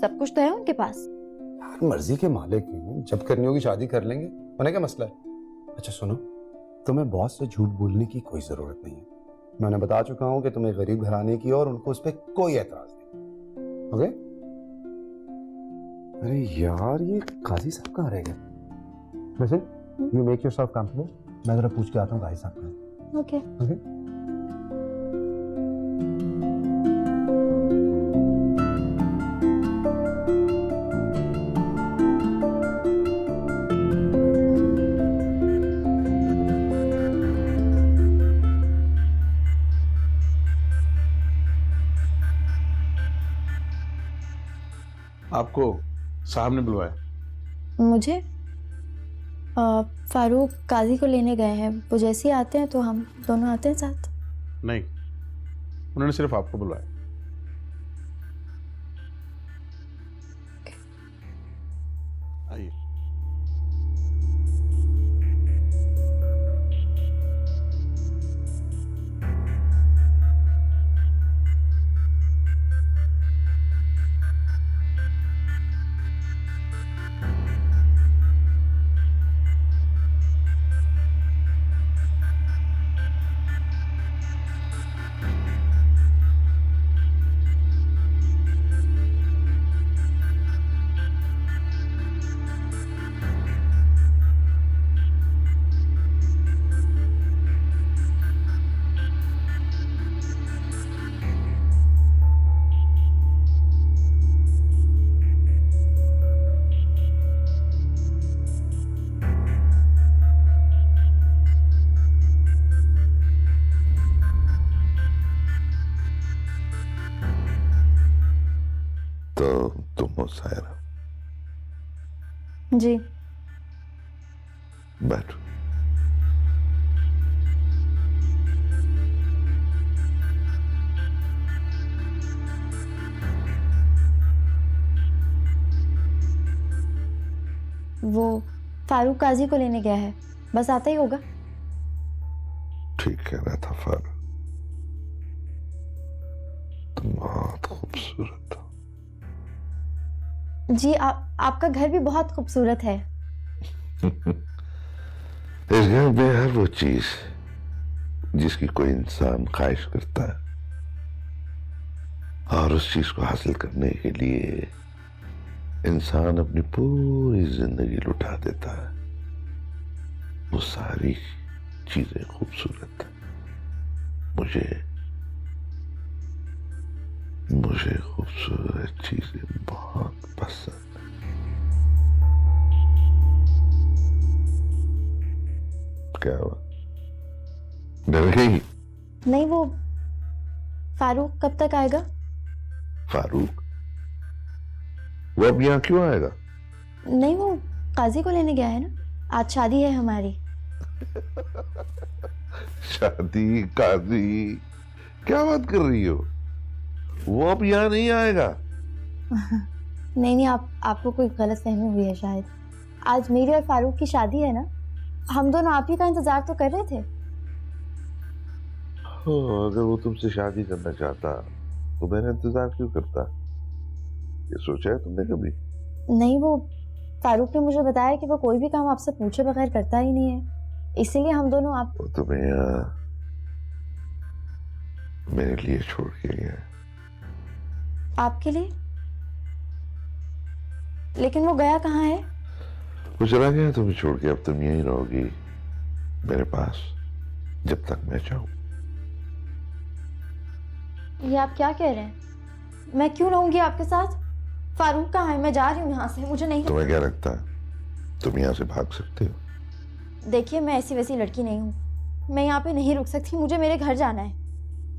सब कुछ तो है उनके पास। मर्जी के मालिक हैं, जब करनी होगी शादी कर लेंगे। उन्हें क्या मसला है? अच्छा सुनो, तुम्हें बॉस से झूठ बोलने की कोई जरूरत नहीं है। मैंने बता चुका हूं कि तुम्हें गरीब घराने की और उनको उस पर कोई एतराज नहीं। ओके? अरे यार ये काजी साहब कहाँ रह गए? वैसे यू मेक योरसेल्फ कंफर्टेबल, मैं जरा पूछ के आता हूँ काजी साहब का। Okay okay. आपको साहब ने बुलवाया? मुझे फारूक काजी को लेने गए हैं। वो जैसे ही आते हैं तो हम दोनों आते हैं साथ। नहीं, उन्होंने सिर्फ आपको बुलवाया। आइए। तो तुम हो सायरा? जी। बैठो। वो फारूक काजी को लेने गया है, बस आता ही होगा। ठीक कह रहा था फारूक, तुम बहुत खूबसूरत हो। जी आपका घर भी बहुत खूबसूरत है। इस घर में हर वो चीज जिसकी कोई इंसान ख्वाहिश करता है और उस चीज को हासिल करने के लिए इंसान अपनी पूरी जिंदगी लुटा देता है। वो सारी चीजें खूबसूरत हैं। मुझे खूबसूरत चीजें बहुत पसंद हैं। क्या हुआ, डर गई? नहीं, वो फारूक कब तक आएगा? फारूक? वो अब यहाँ क्यों आएगा? नहीं, वो काजी को लेने गया है ना, आज शादी है हमारी। शादी? काजी? क्या बात कर रही हो? वो अब यहाँ नहीं आएगा। नहीं, आपको कोई गलतफहमी हुई है शायद। आज मेरी और फारूक की शादी है ना, हम दोनों आप ही का इंतजार तो कर रहे थे। अगर वो तुमसे शादी करना चाहता तो मेरा इंतजार क्यों करता? ये सोचा है तुमने कभी? नहीं, वो फारूक ने मुझे बताया कि वो कोई भी काम आपसे पूछे बगैर करता ही नहीं है, इसीलिए हम दोनों वो तुम्हें मेरे लिए छोड़ के गया। आपके लिए? लेकिन वो गया कहाँ है? वो चला गया तुम्हें छोड़ के। अब तुम यहीं रहोगी मेरे पास जब तक मैं चाहूं। ये आप क्या कह रहे हैं? मैं क्यों रहूंगी आपके साथ? फारूक कहाँ है? मैं जा रही हूँ यहाँ से, मुझे नहीं। तुम्हें क्या लगता है तुम यहाँ से भाग सकते हो? देखिए, मैं ऐसी वैसी लड़की नहीं हूँ, मैं यहाँ पे नहीं रुक सकती, मुझे मेरे घर जाना है।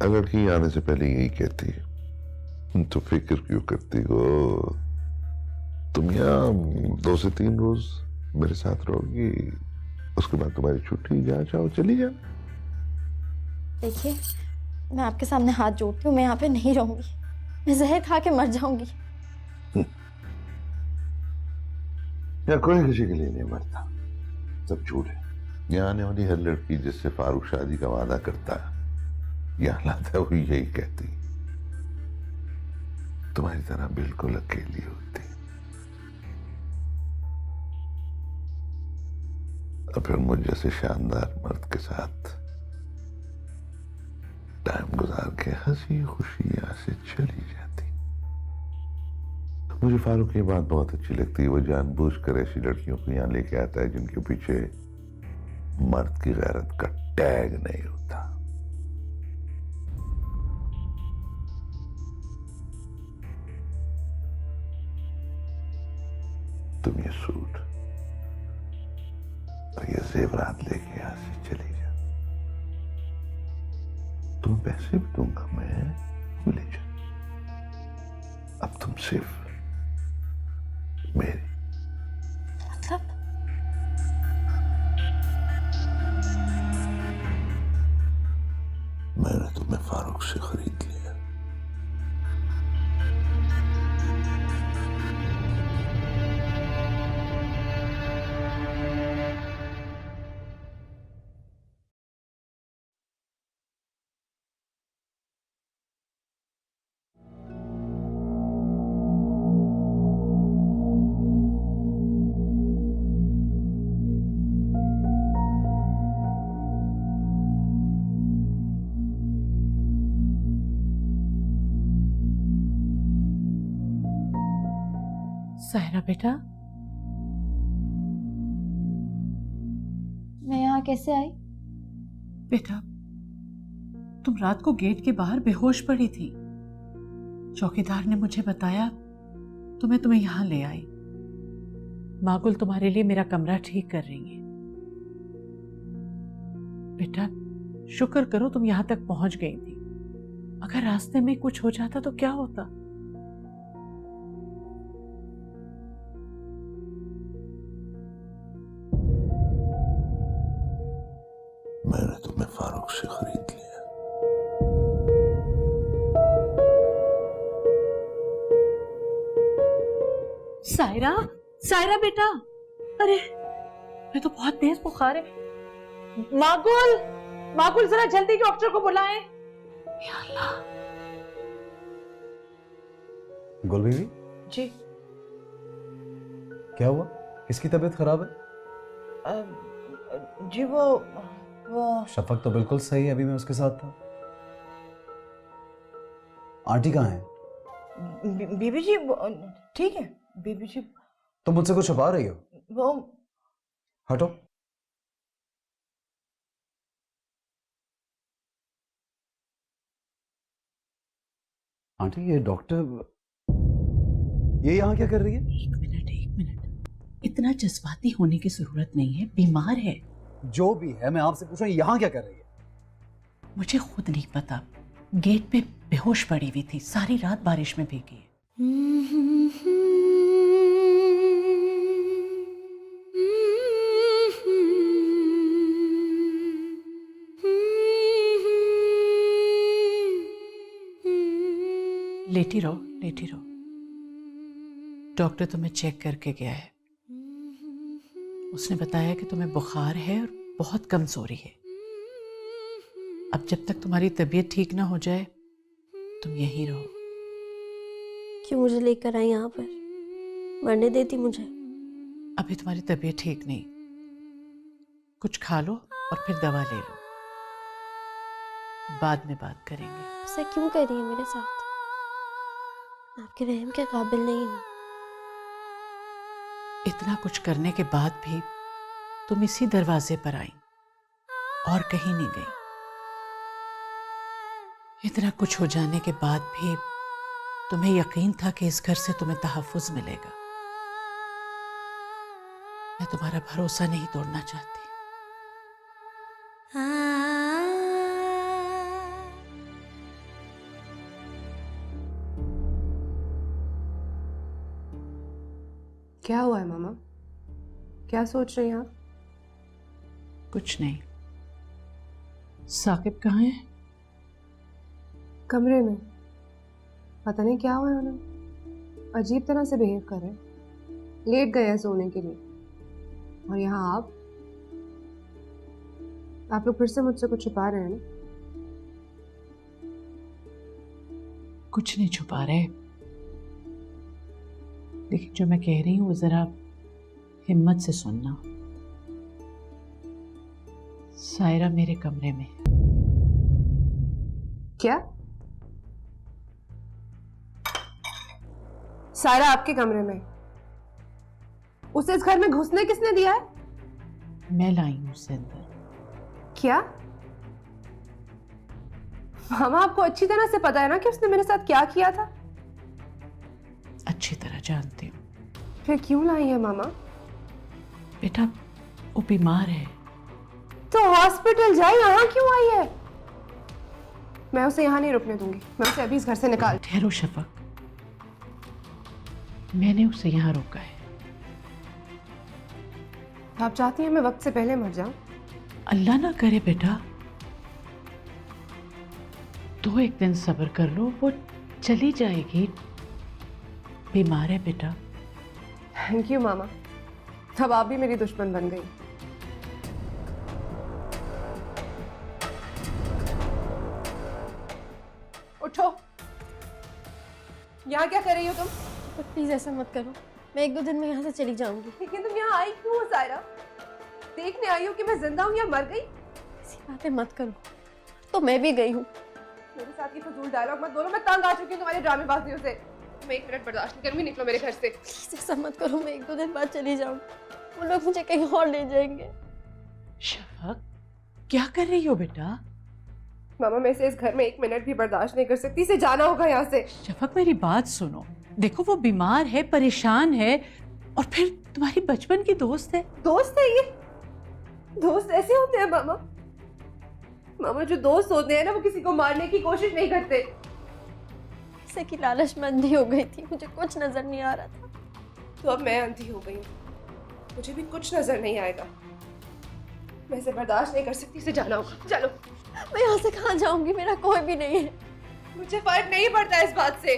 लड़की आने से पहले यही कहती है, तो फिक्र क्यों करती हो? तुम यहाँ 2 से 3 रोज मेरे साथ रहोगी, उसके बाद तुम्हारी छुट्टी, जहाँ चाहो चली जाओ। देखिए, मैं आपके सामने हाथ जोड़ती हूँ, मैं यहाँ पे नहीं रहूंगी, मैं जहर खा के मर जाऊंगी। या कोई किसी के लिए नहीं मरता, सब झूठ है। यहाँ आने वाली हर लड़की जिससे फारूक शादी का वादा करता है, यहाँ लाता है, वो यही कहती तुम्हारी तरह बिल्कुल अकेली होती। और फिर मुझ जैसे शानदार मर्द के साथ टाइम गुजार के हंसी खुशी यहाँ से चली जाती। मुझे फारूक की बात बहुत अच्छी लगती है, वो जानबूझकर ऐसी लड़कियों को यहाँ लेके आता है जिनके पीछे मर्द की गैरत का टैग नहीं होता। तुम ये सूट और ये जेवरात लेके यहाँ से चली जा। तुम पैसे भी दूंगा मैं, ले जा। अब तुम सिर्फ मेरी। मतलब? मैंने तुम्हें फारूक से खरीद लिया। सायरा बेटा, मैं यहाँ कैसे आई? बेटा, तुम रात को गेट के बाहर बेहोश पड़ी थी। चौकीदार ने मुझे बताया तो मैं तुम्हें यहाँ ले आई। मागुल तुम्हारे लिए मेरा कमरा ठीक कर रही है। बेटा, शुक्र करो तुम यहाँ तक पहुंच गई थी, अगर रास्ते में कुछ हो जाता तो क्या होता? मैंने तुम्हें फारूक से खरीद लिया। सायरा, सायरा बेटा, अरे मैं तो बहुत तेज बुखार है। मागुल, मागुल जरा जल्दी डॉक्टर को बुलाएं। या अल्लाह। गुल बीवी, जी क्या हुआ? किसकी तबीयत खराब है? जी वो शफक तो बिल्कुल सही है, अभी मैं उसके साथ था। आंटी कहाँ है? बीबी जी ठीक है बीबी जी। तुम मुझसे कुछ छुपा रही हो? वो हटो। आंटी ये डॉक्टर ये यहाँ क्या कर रही है? एक मिनट, इतना जज्बाती होने की जरूरत नहीं है, बीमार है। जो भी है, मैं आपसे पूछ रहा हूँ यहाँ क्या कर रही है? मुझे खुद नहीं पता, गेट पे बेहोश पड़ी हुई थी, सारी रात बारिश में भीगी है। लेटी रहो। डॉक्टर तुम्हें चेक करके गया है। उसने बताया कि तुम्हें बुखार है और बहुत कमजोरी है। अब जब तक तुम्हारी तबीयत ठीक ना हो जाए तुम यहीं रहो। क्यों मुझे लेकर आई यहाँ पर? मरने देती मुझे? अभी तुम्हारी तबीयत ठीक नहीं, कुछ खा लो और फिर दवा ले लो, बाद में बात करेंगे। ऐसा क्यों कर रही है मेरे साथ? आपके रहम के काबिल नहीं हूँ। इतना कुछ करने के बाद भी तुम इसी दरवाजे पर आई और कहीं नहीं गई। इतना कुछ हो जाने के बाद भी तुम्हें यकीन था कि इस घर से तुम्हें तहफ्फुज मिलेगा। मैं तुम्हारा भरोसा नहीं तोड़ना चाहती। क्या हुआ है मामा? क्या सोच रही हैं आप? कुछ नहीं। साकिब कहाँ है? कमरे में। पता नहीं क्या हुआ है उन्हें, अजीब तरह से बिहेव कर रहे हैं। लेट गए हैं सोने के लिए और यहाँ आप लोग फिर से मुझसे कुछ छुपा रहे हैं ना? कुछ नहीं छुपा रहे, लेकिन जो मैं कह रही हूँ वो जरा हिम्मत से सुनना। सायरा मेरे कमरे में। क्या? सायरा आपके कमरे में? उसे इस घर में घुसने किसने दिया है? मैं लाई हूं उसे अंदर। क्या? मामा आपको अच्छी तरह से पता है ना कि उसने मेरे साथ क्या किया था? अच्छी तरह जानती हूँ। फिर क्यों लाई है मामा? बेटा वो बीमार है। तो हॉस्पिटल जाए, यहाँ क्यों आई है? मैं उसे यहाँ नहीं रुकने दूंगी, मैं उसे अभी इस घर से निकाल। ठहरो शफक, मैंने उसे यहाँ रोका है। आप चाहती हैं मैं वक्त से पहले मर जाऊं? अल्लाह ना करे बेटा, तो एक दिन सब्र कर लो, वो चली जाएगी। बीमार है बेटा। थैंक यू मामा, अब आप भी मेरी दुश्मन बन गई। उठो, यहाँ क्या कर रही हो तुम? प्लीज ऐसा मत करो, मैं 1-2 दिन में यहाँ से चली जाऊंगी। लेकिन तुम यहाँ आई क्यों हो सायरा? देखने आई हो कि मैं जिंदा हूँ या मर गई? ऐसी बातें मत करो, तो मैं भी गई हूँ। मेरे साथ ये फजूल डायलॉग मत बोलो, मैं तंग आ चुकी हूँ तुम्हारी ड्रामेबाजियों से। मैं 1 मिनट बर्दाश्त नहीं करूंगी, निकलो मेरे घर से। प्लीज ऐसा मत करो, मैं 1-2 दिन बाद चली जाऊंगी, वो लोग मुझे कहीं और ले जाएंगे। शफक क्या कर रही हो बेटा? मामा मैं इसे इस घर में 1 मिनट भी बर्दाश्त नहीं कर सकती, इसे जाना होगा यहाँ से। शफक मेरी बात सुनो, देखो वो बीमार है, परेशान है, और फिर तुम्हारी बचपन की दोस्त है। दोस्त है ये? दोस्त ऐसे होते हैं मामा? मामा जो दोस्त होते हैं ना, वो किसी को मारने की कोशिश नहीं करते। जैसे कि लालच में अंधी हो गई थी, मुझे कुछ नजर नहीं आ रहा था। तो अब मैं अंधी हो गई हूँ, मुझे भी कुछ नजर नहीं आएगा। मैं इसे बर्दाश्त नहीं कर सकती, इसे जाना होगा। चलो। मैं यहाँ से कहाँ जाऊंगी, मेरा कोई भी नहीं है। मुझे फर्क नहीं पड़ता इस बात से।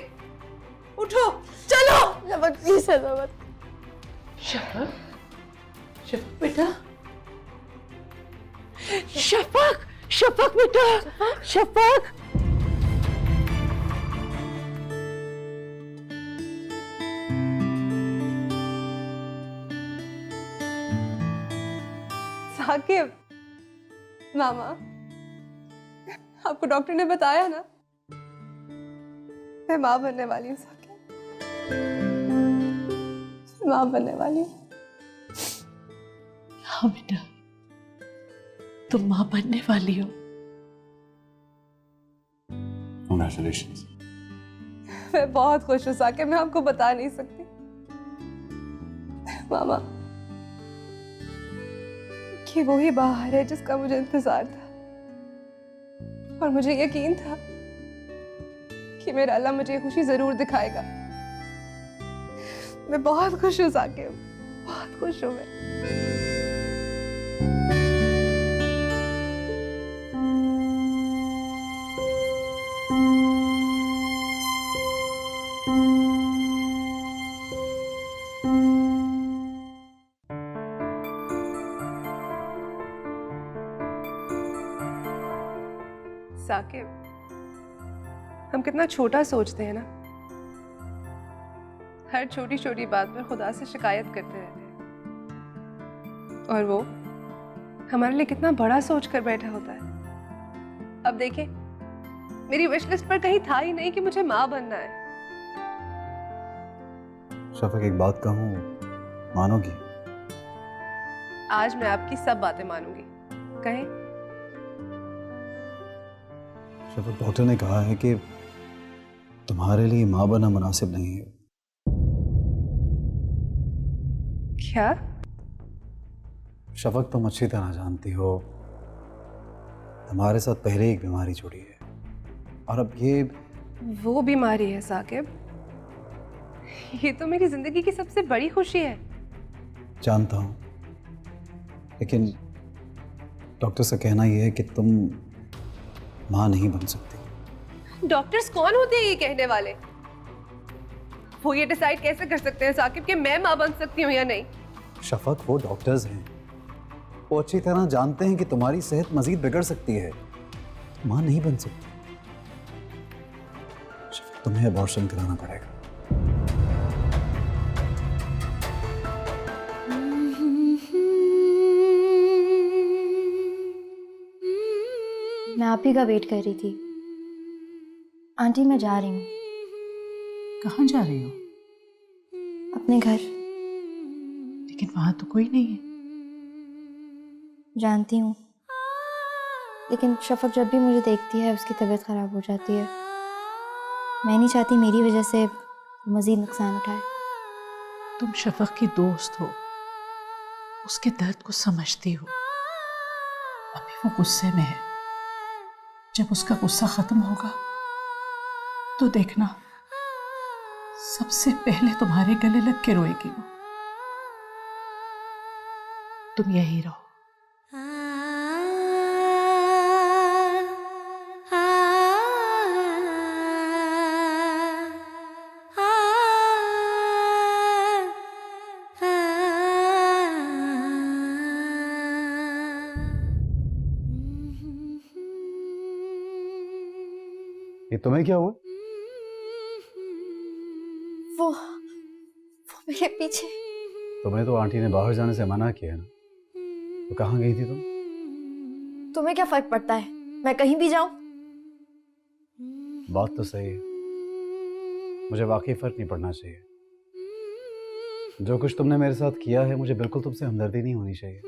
उठो, चलो। शफक प्लीज ऐसा मत। शफक, शफक बेटा, शफक, शफक बेटा, शफक। साकिब, मामा आपको डॉक्टर ने बताया ना मैं माँ बनने वाली हूँ साकिब, माँ बनने वाली हूँ। हाँ बेटा, तुम माँ बनने वाली हो। Congratulations. मैं बहुत खुश हूँ साकिब, मैं आपको बता नहीं सकती। मामा, कि वो ही बाहर है जिसका मुझे इंतजार था, और मुझे यकीन था कि मेरा अल्लाह मुझे खुशी जरूर दिखाएगा। मैं बहुत खुश हूँ साकिब, बहुत खुश हूँ मैं। साकिब, हम कितना छोटा सोचते हैं ना, हर छोटी छोटी बात पर खुदा से शिकायत करते रहते हैं, और वो हमारे लिए कितना बड़ा सोच कर बैठा होता है। अब देखें, मेरी विश लिस्ट पर कहीं था ही नहीं कि मुझे माँ बनना है। शफक, एक बात कहूँ, मानोगी? आज मैं आपकी सब बातें मानूंगी, कहें? शफक, डॉक्टर ने कहा है कि तुम्हारे लिए माँ बनना मुनासिब नहीं है। क्या? शफक, तुम अच्छी तरह जानती हो तुम्हारे साथ पहले एक बीमारी जुड़ी है, और अब ये वो बीमारी है साकिब, ये तो मेरी जिंदगी की सबसे बड़ी खुशी है। जानता हूँ, लेकिन डॉक्टर से कहना यह है कि तुम माँ नहीं बन सकती। डॉक्टर्स कौन होते हैं ये कहने वाले? वो ये डिसाइड कैसे कर सकते हैं साकिब कि मैं माँ बन सकती हूँ या नहीं? शफक, वो डॉक्टर्स हैं, वो अच्छी तरह जानते हैं कि तुम्हारी सेहत मजीद बिगड़ सकती है, माँ नहीं बन सकती। शफक, तुम्हें अबॉर्शन कराना पड़ेगा। मैं आप ही का वेट कर रही थी। आंटी, मैं जा रही हूँ। कहाँ जा रही हो? अपने घर। लेकिन वहां तो कोई नहीं है। जानती हूँ, लेकिन शफक जब भी मुझे देखती है उसकी तबीयत खराब हो जाती है। मैं नहीं चाहती मेरी वजह से मजीद नुकसान उठाए। तुम शफक की दोस्त हो, उसके दर्द को समझती हो। अभी वो गुस्से में है, जब उसका गुस्सा खत्म होगा तो देखना, सबसे पहले तुम्हारे गले लग के रोएगी वो। तुम यही रहो। ये तुम्हें क्या हुआ? वो मेरे पीछे। तुम्हें तो आंटी ने बाहर जाने से मना किया ना, तो कहाँ गई थी तुम? तुम्हें क्या फर्क पड़ता है, मैं कहीं भी जाऊं? बात तो सही है, मुझे वाकई फर्क नहीं पड़ना चाहिए। जो कुछ तुमने मेरे साथ किया है, मुझे बिल्कुल तुमसे हमदर्दी नहीं होनी चाहिए।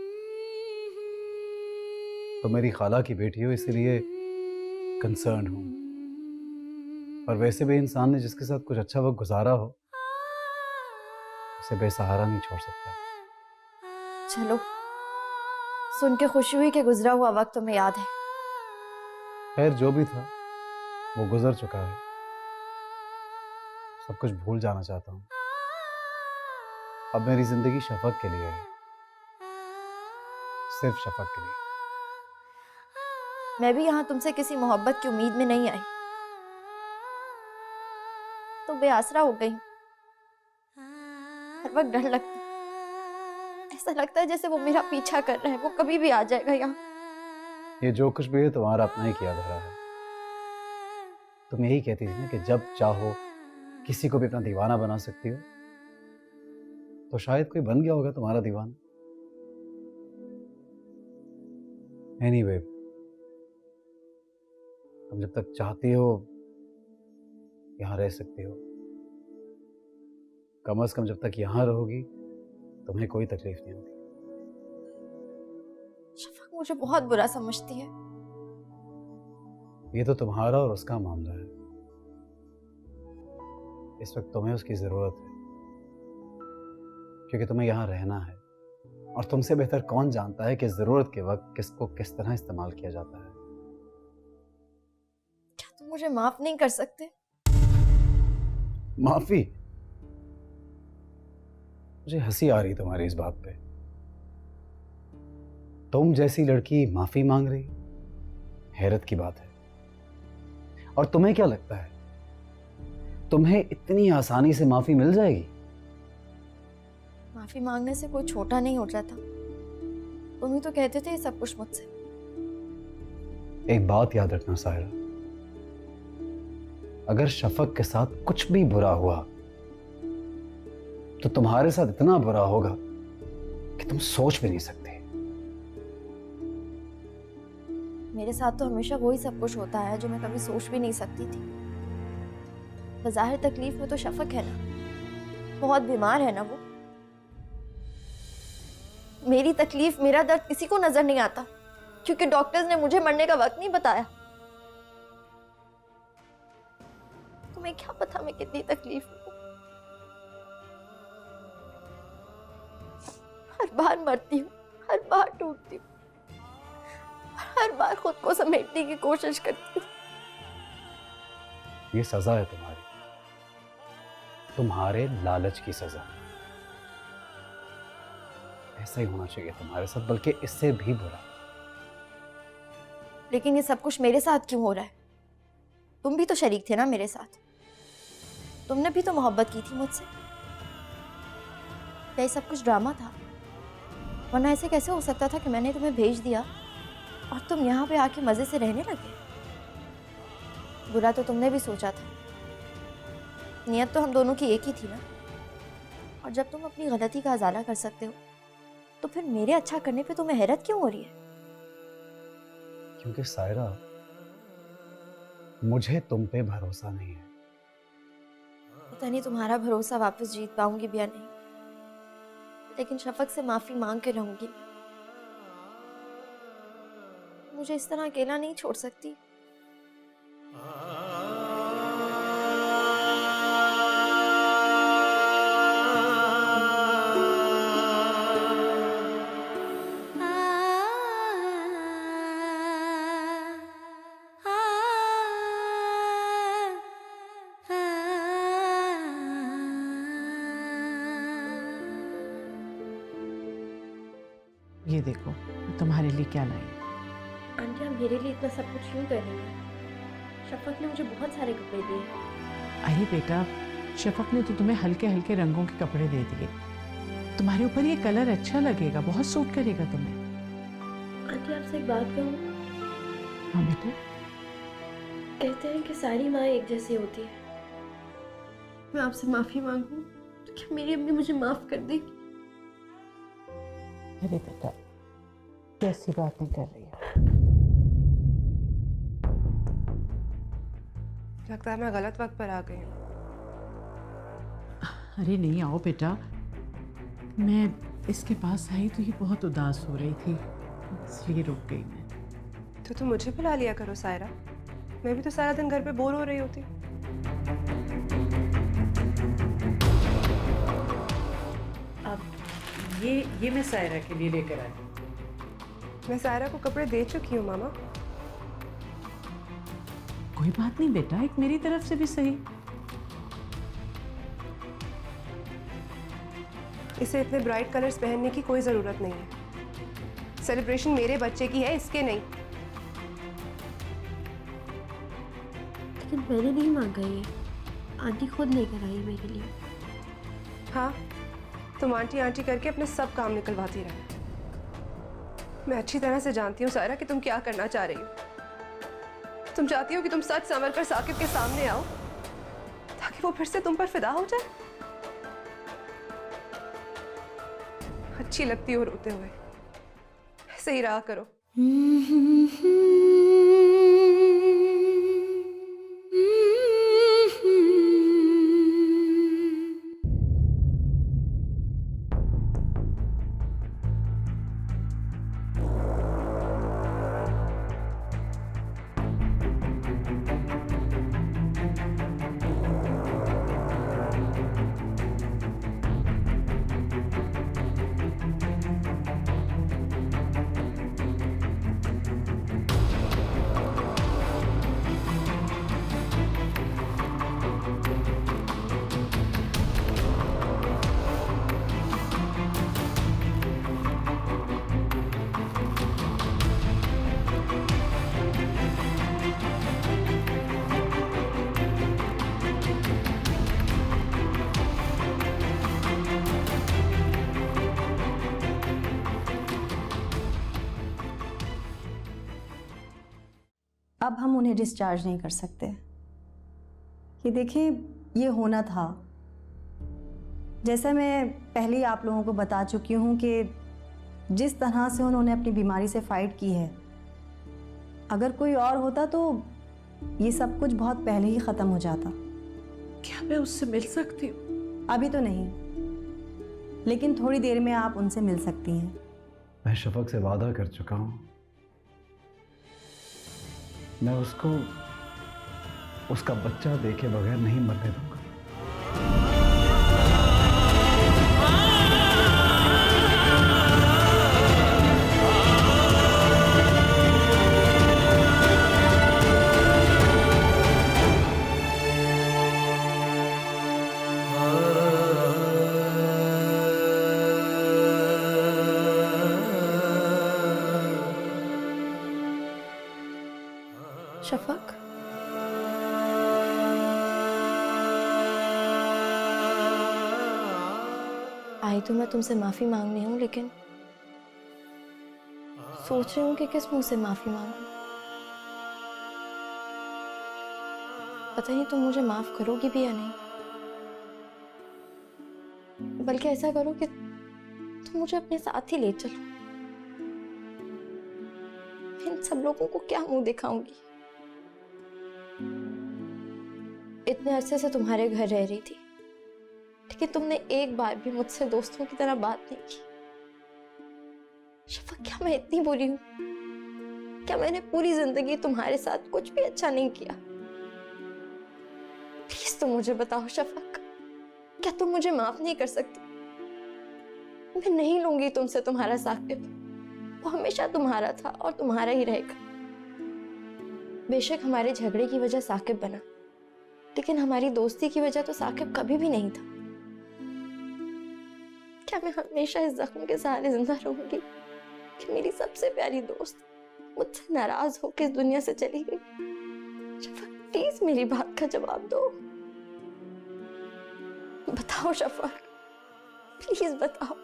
तो मेरी खाला की बेटी हो, इसीलिए कंसर्न हूं। और वैसे भी इंसान ने जिसके साथ कुछ अच्छा वक्त गुजारा हो, उसे बेसहारा नहीं छोड़ सकता। चलो, सुन के खुशी हुई कि गुजरा हुआ वक्त तुम्हें याद है। खैर, जो भी था वो गुजर चुका है। सब कुछ भूल जाना चाहता हूँ। अब मेरी जिंदगी शफक के लिए है, सिर्फ शफक के लिए। मैं भी यहाँ तुमसे किसी मोहब्बत की उम्मीद में नहीं आई, तो बेआसरा हो गई। हर वक्त डर लगता है, ऐसा लगता है जैसे वो मेरा पीछा कर रहा है, वो कभी भी आ जाएगा यहाँ। ये जो कुछ भी है तुम्हारा अपना ही किया धरा है। तुम यही कहती थी ना कि जब चाहो किसी को भी अपना दीवाना बना सकती हो, तो शायद कोई बन गया होगा तुम्हारा दीवाना। एनीवे, तुम जब तक चाहती हो यहाँ रह सकती हो। कम से कम जब तक यहाँ रहोगी तुम्हें कोई तकलीफ नहीं होगी। शफक मुझे बहुत बुरा समझती है। ये तो तुम्हारा और उसका मामला है। इस वक्त तुम्हें उसकी जरूरत है, क्योंकि तुम्हें यहाँ रहना है, और तुमसे बेहतर कौन जानता है कि जरूरत के वक्त किसको किस तरह इस्तेमाल किया जाता है। क्या तुम मुझे माफ नहीं कर सकते? माफी? मुझे हंसी आ रही तुम्हारी इस बात पे। तुम जैसी लड़की माफी मांग रही, हैरत की बात है। और तुम्हें क्या लगता है तुम्हें इतनी आसानी से माफी मिल जाएगी? माफी मांगने से कोई छोटा नहीं हो जाता। तुम ही तो कहते थे ये सब कुछ मुझसे। एक बात याद रखना सायरा, अगर शफक के साथ कुछ भी बुरा हुआ तो तुम्हारे साथ इतना बुरा होगा कि तुम सोच भी नहीं सकते। मेरे साथ तो हमेशा वही सब कुछ होता है जो मैं कभी सोच भी नहीं सकती थी। बज़ाहिर तकलीफ में तो शफक है ना, बहुत बीमार है ना वो। मेरी तकलीफ, मेरा दर्द किसी को नजर नहीं आता, क्योंकि डॉक्टर्स ने मुझे मरने का वक्त नहीं बताया। तुम्हें क्या पता मैं कितनी तकलीफ में हूं। हर बार मरती हूँ, हर बार टूटती हूँ, हर बार खुद को समेटने की कोशिश करती हूँ। ये सजा है तुम्हारी, तुम्हारे लालच की सजा। ऐसा ही होना चाहिए तुम्हारे साथ, बल्कि इससे भी बुरा। लेकिन ये सब कुछ मेरे साथ क्यों हो रहा है? तुम भी तो शरीक थे ना मेरे साथ। तुमने भी तो मोहब्बत की थी मुझसे। क्या ये सब कुछ ड्रामा था? वरना ऐसे कैसे हो सकता था कि मैंने तुम्हें भेज दिया और तुम यहाँ पे आके मजे से रहने लगे? बुरा तो तुमने भी सोचा था। नियत तो हम दोनों की एक ही थी ना। और जब तुम अपनी गलती का अजाला कर सकते हो तो फिर मेरे अच्छा करने पे तुम्हें हैरत क्यों हो रही है? क्योंकि सायरा, मुझे तुम पे भरोसा नहीं है। पता नहीं तुम्हारा भरोसा वापस जीत पाऊंगी भी या नहीं, लेकिन शफक से माफी मांग के रहूंगी। मुझे इस तरह अकेला नहीं छोड़ सकती। ये देखो तुम्हारे लिए क्या लाई। आंटी, आप मेरे लिए इतना सब कुछ क्यों कर रही हैं? शफक ने मुझे बहुत सारे कपड़े दिए। अरे बेटा, शफक ने तो तुम्हें हल्के हल्के रंगों के कपड़े दे दिए। तुम्हारे ऊपर ये कलर अच्छा लगेगा, बहुत सूट करेगा तुम्हें। आंटी, आपसे एक बात कहूँ? हाँ बेटा। कहते हैं कि सारी माँ एक जैसी होती है। मैं आपसे माफी मांगूं तो क्या मेरी अम्मी मुझे माफ कर देगी? अरे बेटा, कैसी बातें कर रही है? लगता है मैं गलत वक्त पर आ गई हूँ। अरे नहीं, आओ बेटा। मैं इसके पास आई तो ये बहुत उदास हो रही थी, इसलिए रुक गई मैं। तो तुम मुझे बुला लिया करो सायरा, मैं भी तो सारा दिन घर पे बोर हो रही होती। अब ये मैं सायरा के लिए लेकर आई। मैं सायरा को कपड़े दे चुकी हूँ मामा। कोई बात नहीं बेटा, एक मेरी तरफ से भी सही। इसे इतने ब्राइट कलर्स पहनने की कोई जरूरत नहीं है। सेलिब्रेशन मेरे बच्चे की है, इसके नहीं। लेकिन मैंने नहीं मांगा ये, आंटी खुद लेकर आई मेरे लिए। हाँ, तुम आंटी आंटी करके अपने सब काम निकलवाती रहे। मैं अच्छी तरह से जानती हूँ सायरा कि तुम क्या करना चाह रही हो। तुम चाहती हो कि तुम सच संवर कर साकिब के सामने आओ ताकि वो फिर से तुम पर फिदा हो जाए। अच्छी लगती हो रोते हुए, ऐसे ही रहा करो। अब हम उन्हें डिस्चार्ज नहीं कर सकते। ये देखिए, ये होना था। जैसा मैं पहले ही आप लोगों को बता चुकी हूँ कि जिस तरह से उन्होंने अपनी बीमारी से फाइट की है, अगर कोई और होता तो ये सब कुछ बहुत पहले ही ख़त्म हो जाता। क्या मैं उससे मिल सकती हूँ? अभी तो नहीं, लेकिन थोड़ी देर में आप उनसे मिल सकती हैं। मैं शफक से वादा कर चुका हूँ, मैं उसको उसका बच्चा देखे बगैर नहीं मरने दूंगा। शफक, आई तो मैं तुमसे माफी मांगनी हूँ, लेकिन सोच रही हूँ कि किस मुंह से माफी मांगूं। पता नहीं तुम मुझे माफ करोगी भी या नहीं, बल्कि ऐसा करो कि तुम मुझे अपने साथ ही ले चलो। इन सब लोगों को क्या मुंह दिखाऊंगी? इतने अरसे से तुम्हारे घर रह रही थी, लेकिन तुमने एक बार भी मुझसे दोस्तों की तरह बात नहीं की। शफक, क्या मैं इतनी बुरी हूं? क्या मैंने पूरी जिंदगी तुम्हारे साथ कुछ भी अच्छा नहीं किया? प्लीज तुम मुझे बताओ शफक, क्या तुम मुझे माफ नहीं कर सकती? मैं नहीं लूंगी तुमसे तुम्हारा साकिब, वो हमेशा तुम्हारा था और तुम्हारा ही रहेगा। बेशक हमारे झगड़े की वजह साकिब बना, लेकिन हमारी दोस्ती की वजह तो साकिब कभी भी नहीं था। क्या मैं हमेशा इस जख्म के सहारे जिंदा रहूंगी कि मेरी सबसे प्यारी दोस्त मुझसे नाराज होकर इस दुनिया से चली गई? शफक, प्लीज मेरी बात का जवाब दो। बताओ शफक, प्लीज बताओ।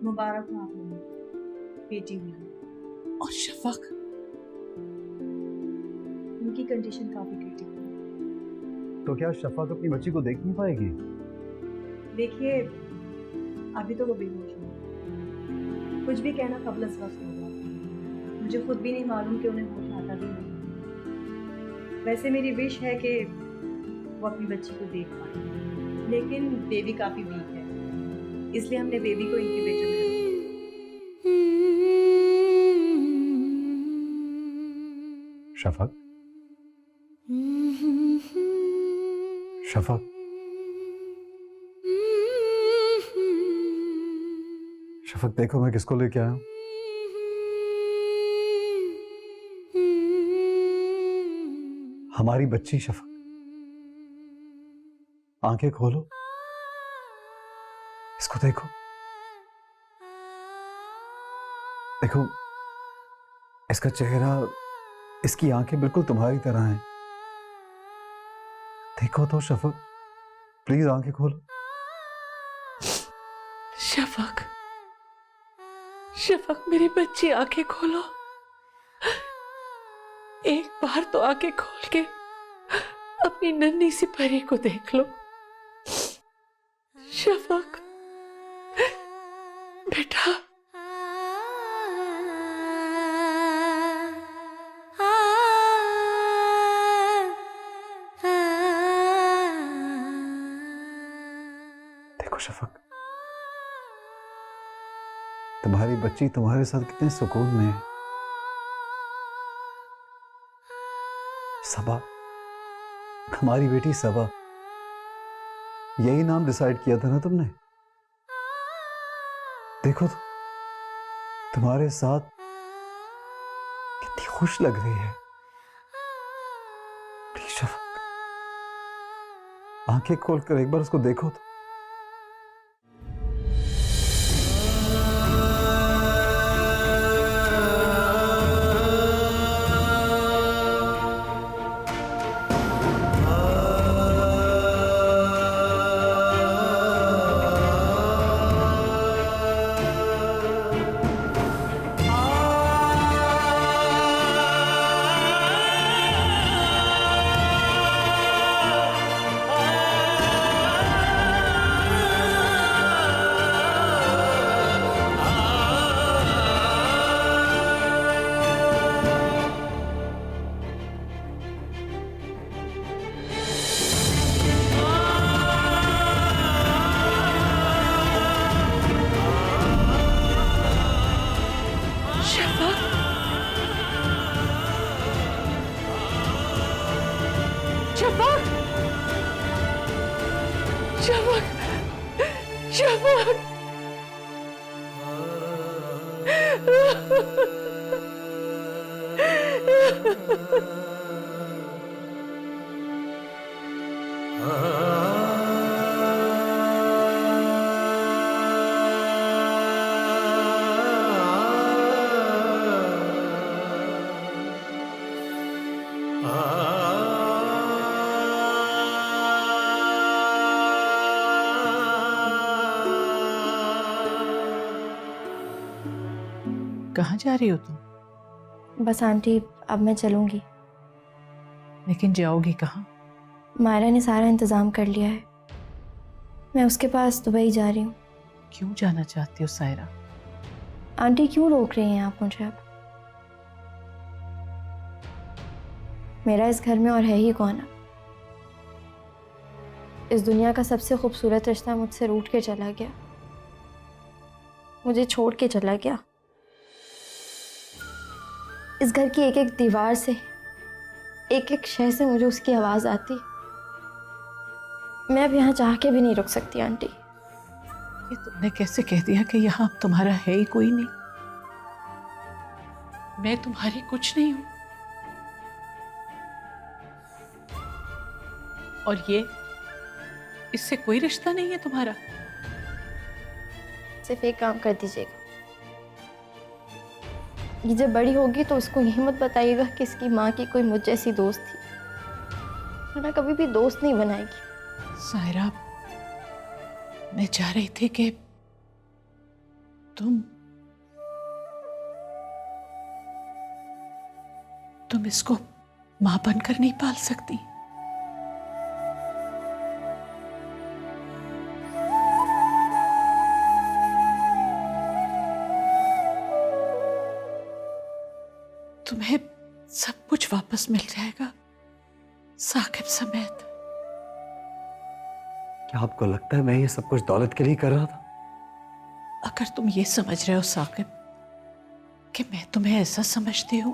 मुबारक हो आप लोगों, बेटी हुई। और शफक, उनकी कंडीशन काफी क्रिटिकल है। तो क्या शफक अपनी बच्ची को देख नहीं पाएगी? देखिए, अभी तो वो बेहोश है। कुछ भी कहना कबल अज़ वक्त होगा। मुझे खुद भी नहीं मालूम कि उन्हें होश आता भी नहीं। वैसे मेरी विश है कि वो अपनी बच्ची को देख पाए, लेकिन बेबी काफी वीक है, इसलिए हमने बेबी को इंक्यूबेटर में रखा। शफक, शफक, शफक, देखो मैं किसको लेके आया हूं। हमारी बच्ची शफक, आंखें खोलो, इसको देखो, देखो इसका चेहरा, इसकी आंखें बिल्कुल तुम्हारी तरह हैं। देखो तो शफक, प्लीज आंखें खोलो। शफक, शफक, मेरी बच्ची आंखें खोलो। एक बार तो आंखें खोल के अपनी नन्ही सी परी को देख लो। शफक, बेटा। देखो शफक, तुम्हारी बच्ची तुम्हारे साथ कितने सुकून में है। सबा, हमारी बेटी सबा, यही नाम डिसाइड किया था ना तुमने? देखो तो, तुम्हारे साथ कितनी खुश लग रही है। प्लीज शफक, आंखें खोलकर एक बार उसको देखो तो। शफक। कहाँ जा रही हो तुम? बस आंटी, अब मैं चलूंगी। लेकिन जाओगी कहाँ? मायरा ने सारा इंतजाम कर लिया है, मैं उसके पास दुबई जा रही हूँ। क्यों जाना चाहती हो सायरा? आंटी क्यों रोक रही हैं आप मुझे? अब मेरा इस घर में और है ही कौन? अब इस दुनिया का सबसे खूबसूरत रिश्ता मुझसे रूठ के चला गया, मुझे छोड़ के चला गया। इस घर की एक एक दीवार से, एक एक शय से मुझे उसकी आवाज आती। मैं अब यहाँ चाह के भी नहीं रुक सकती आंटी। ये तुमने कैसे कह दिया कि यहाँ अब तुम्हारा है ही कोई नहीं? मैं तुम्हारी कुछ नहीं हूं। और ये, इससे कोई रिश्ता नहीं है तुम्हारा? सिर्फ एक काम कर दीजिएगा, ये जब बड़ी होगी तो उसको यही मत बताइएगा कि इसकी माँ की कोई मुझ जैसी दोस्त थी, वरना कभी भी दोस्त नहीं बनाएगी। सायरा, मैं चाह रही थी कि तुम इसको मां बनकर नहीं पाल सकती? तुम्हें सब कुछ वापस मिल जाएगा, साकिब समेत। क्या आपको लगता है मैं ये सब कुछ दौलत के लिए कर रहा था? अगर तुम ये समझ रहे हो साकिब कि मैं तुम्हें ऐसा समझती हूं,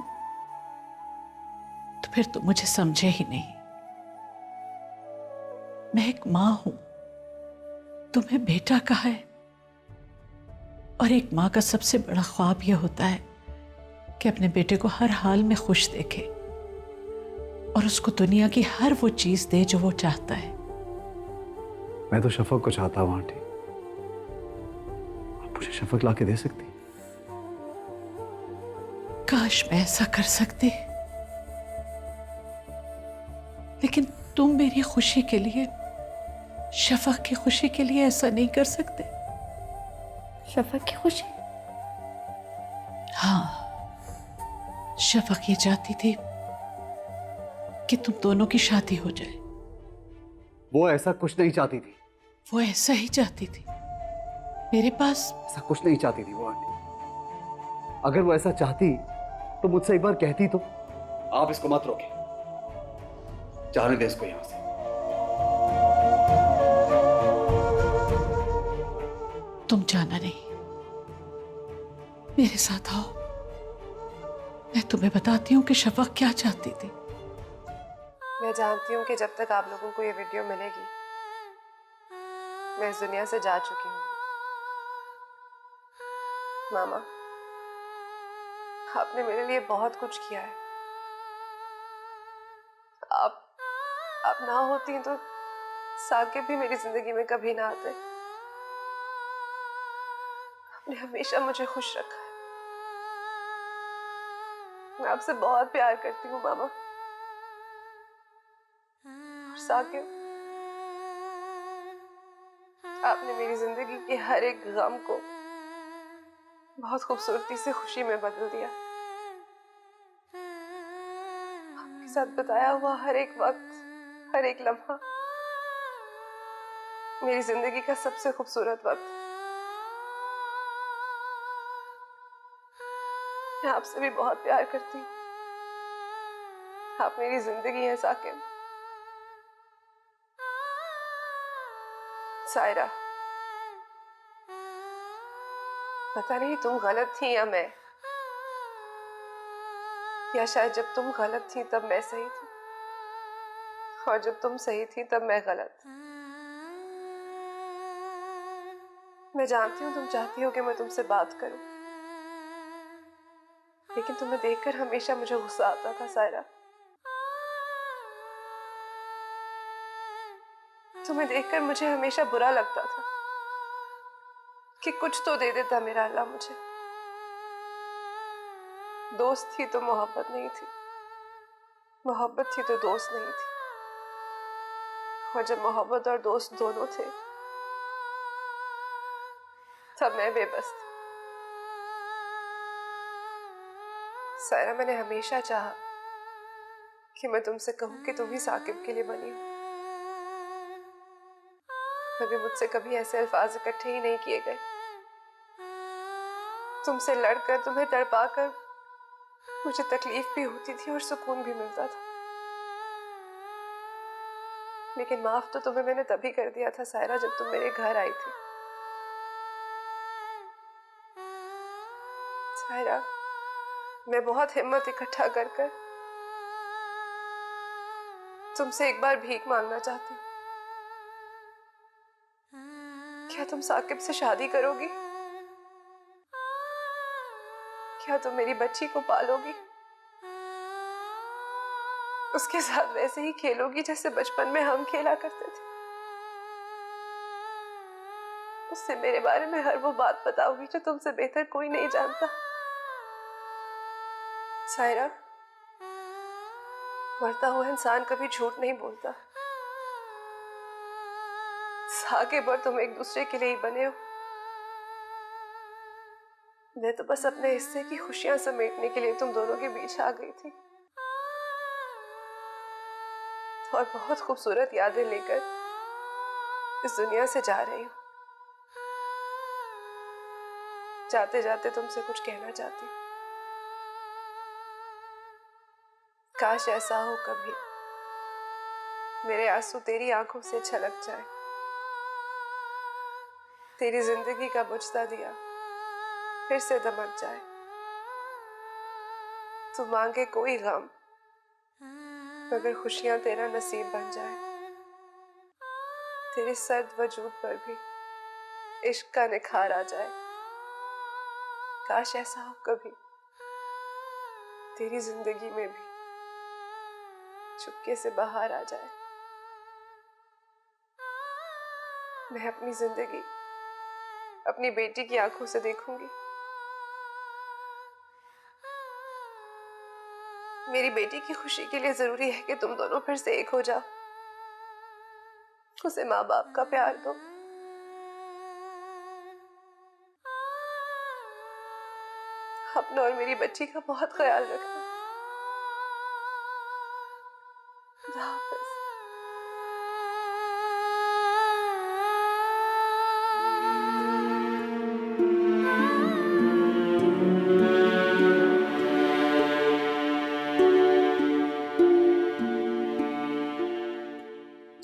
तो फिर तुम मुझे समझे ही नहीं। मैं एक मां हूं, तुम्हें बेटा कहा है, और एक मां का सबसे बड़ा ख्वाब यह होता है कि अपने बेटे को हर हाल में खुश देखे और उसको दुनिया की हर वो चीज दे जो वो चाहता है। मैं तो शफक को चाहता हूं आंटी। आप मुझे शफक ला के दे सकती? काश मैं ऐसा कर सकती, लेकिन तुम मेरी खुशी के लिए, शफक की खुशी के लिए ऐसा नहीं कर सकते। शफक की खुशी? हाँ, शफक ये चाहती थी कि तुम दोनों की शादी हो जाए। वो ऐसा कुछ नहीं चाहती थी। वो ऐसा ही चाहती थी। मेरे पास ऐसा कुछ नहीं चाहती थी वो आंटी। अगर वो ऐसा चाहती तो मुझसे एक बार कहती तो। आप इसको मत रोके, जाने दे इसको यहां से। तुम जाना नहीं, मेरे साथ आओ। मैं तुम्हें बताती हूँ कि शफक क्या चाहती थी। मैं जानती हूँ कि जब तक आप लोगों को ये वीडियो मिलेगी, मैं इस दुनिया से जा चुकी हूँ। मामा, आपने मेरे लिए बहुत कुछ किया है। आप ना होती तो साकिब भी मेरी जिंदगी में कभी ना आते। आपने हमेशा मुझे खुश रखा है। मैं आपसे बहुत प्यार करती हूँ मामा। और साकिब, आपने मेरी जिंदगी के हर एक गम को बहुत खूबसूरती से खुशी में बदल दिया। आपके साथ बिताया हुआ हर एक वक्त, हर एक लम्हा मेरी जिंदगी का सबसे खूबसूरत वक्त। मैं आपसे भी बहुत प्यार करती हूँ। आप मेरी जिंदगी हैं साकिब। सायरा, पता नहीं तुम गलत थी या मैं, या शायद जब तुम गलत थी तब मैं सही थी, और जब तुम सही थी तब मैं गलत। मैं जानती हूँ तुम चाहती हो कि मैं तुमसे बात करूं, लेकिन तुम्हें देखकर हमेशा मुझे गुस्सा आता था सायरा। तुम्हें देखकर मुझे हमेशा बुरा लगता था कि कुछ तो दे देता मेरा अल्लाह मुझे। दोस्त थी तो मोहब्बत नहीं थी, मोहब्बत थी तो दोस्त नहीं थी, और जब मोहब्बत और दोस्त दोनों थे तब मैं बेबस थी। सायरा, मैंने हमेशा चाहा कि मैं तुमसे कहूं कि तुम ही साकिब के लिए बनी हो, मगर मुझसे कभी ऐसे अल्फाज इकट्ठे ही नहीं किए गए। तुमसे लड़कर, तुम्हें तड़पाकर मुझे तकलीफ भी होती थी और सुकून भी मिलता था, लेकिन माफ तो तुम्हें मैंने तभी कर दिया था सायरा जब तुम मेरे घर आई थी। सायरा, मैं बहुत हिम्मत इकट्ठा कर कर तुमसे एक बार भीख मांगना चाहती हूँ। क्या तुम साकिब से शादी करोगी? क्या तुम मेरी बच्ची को पालोगी? उसके साथ वैसे ही खेलोगी जैसे बचपन में हम खेला करते थे? उससे मेरे बारे में हर वो बात बताओगी जो तुमसे बेहतर कोई नहीं जानता? सायरा, मरता हुआ इंसान कभी झूठ नहीं बोलता। साकिब और तुम एक दूसरे के लिए ही बने हो। मैं तो बस अपने हिस्से की खुशियां समेटने के लिए तुम दोनों के बीच आ गई थी, और बहुत खूबसूरत यादें लेकर इस दुनिया से जा रही हूं। जाते जाते तुमसे कुछ कहना चाहती हूँ। काश ऐसा हो कभी मेरे आंसू तेरी आंखों से छलक जाए, तेरी जिंदगी का बुझता दिया फिर से दमक जाए। तू मांगे कोई गम मगर खुशियां तेरा नसीब बन जाए। तेरे सर्द वजूद पर भी इश्क का निखार आ जाए। काश ऐसा हो कभी तेरी जिंदगी में भी चुपके से बाहर आ जाए। मैं अपनी जिंदगी अपनी बेटी की आंखों से देखूंगी। मेरी बेटी की खुशी के लिए जरूरी है कि तुम दोनों फिर से एक हो जाओ। उसे माँ बाप का प्यार दो। अपना और मेरी बच्ची का बहुत ख्याल रखना। खुदा हाफिज।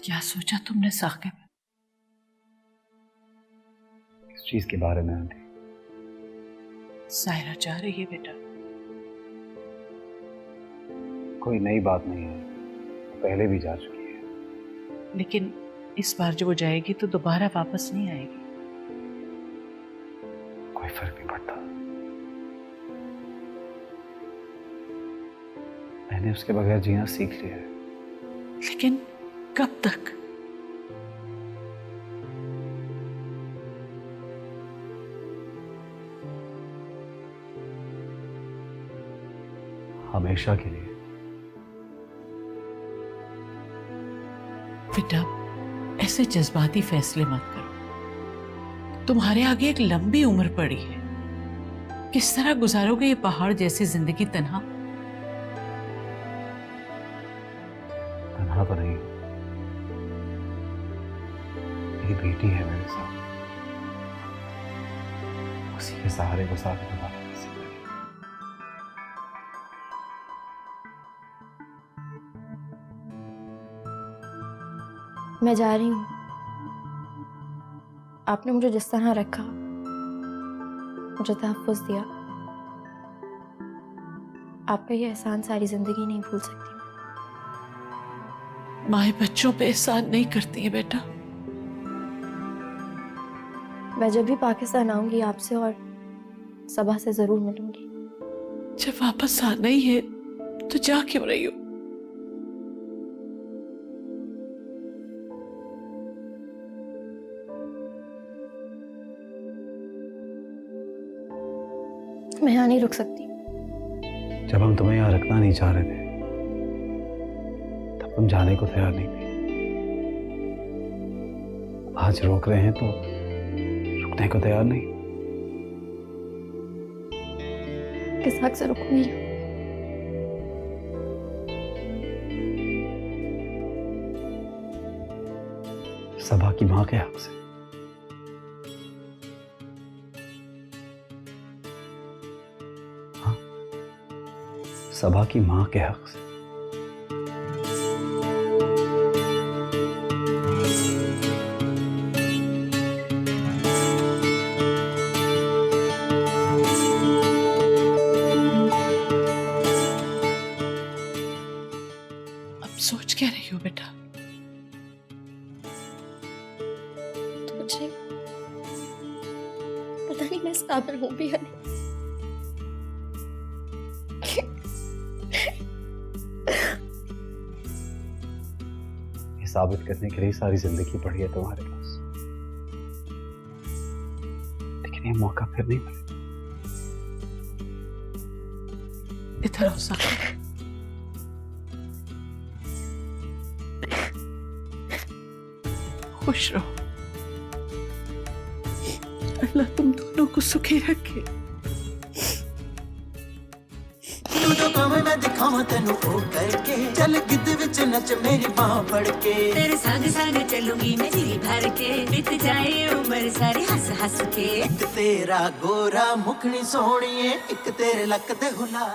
क्या सोचा तुमने साकिब? इस चीज के बारे में आंटी? सायरा जा रही है बेटा। कोई नई बात नहीं है, पहले भी जा चुकी है। लेकिन इस बार जो वो जाएगी तो दोबारा वापस नहीं आएगी। कोई फर्क नहीं पड़ता, मैंने उसके बगैर जीना सीख लिया है। लेकिन कब तक? हमेशा के लिए। बेटा, ऐसे जज्बाती फैसले मत करो। तुम्हारे आगे एक लंबी उम्र पड़ी है। किस तरह गुजारोगे ये पहाड़ जैसी जिंदगी तन्हा? तन्हा तो नहीं, मेरी बेटी है मेरे साथ, उसी के सहारे को साथ में बात। मैं जा रही हूँ। आपने मुझे जिस तरह रखा, मुझे तहफ़्फ़ुज़ दिया, आपका ये एहसान सारी जिंदगी नहीं भूल सकती। माए बच्चों पे एहसान नहीं करती है बेटा। मैं जब भी पाकिस्तान आऊंगी आपसे और सबा से जरूर मिलूंगी। जब वापस आना ही है तो जा क्यों रही हो? मैं यहाँ नहीं रुक सकती। जब हम तुम्हें यहाँ रखना नहीं चाह रहे थे तब तुम जाने को तैयार नहीं थी। आज रोक रहे हैं तो रुकने को तैयार नहीं। किस हक से रुकूंगी? सबा की माँ के हक से। हाँ, सबा की माँ के हक से। सोच क्या रही हो बेटा? मुझे पता नहीं मैं इस काबिल हूं भी या नहीं। ये साबित करने के लिए सारी जिंदगी पड़ी है तुम्हारे पास, लेकिन ये मौका फिर नहीं मिलेगा। इधर हो सकता। खुश रहो, अल्लाह तुम दोनों को सुखी रखे। तू जो कम मैं दिखावा तेनू ओ करके चल गिद्ध विच नच मेरी बाह फड़ के तेरे संग संग चलूंगी मैं जी भर के बीत जाए उम्र सारी हंस हंस के। एक तेरा गोरा मुखनी सोहणीए एक तेरे लक ते हुला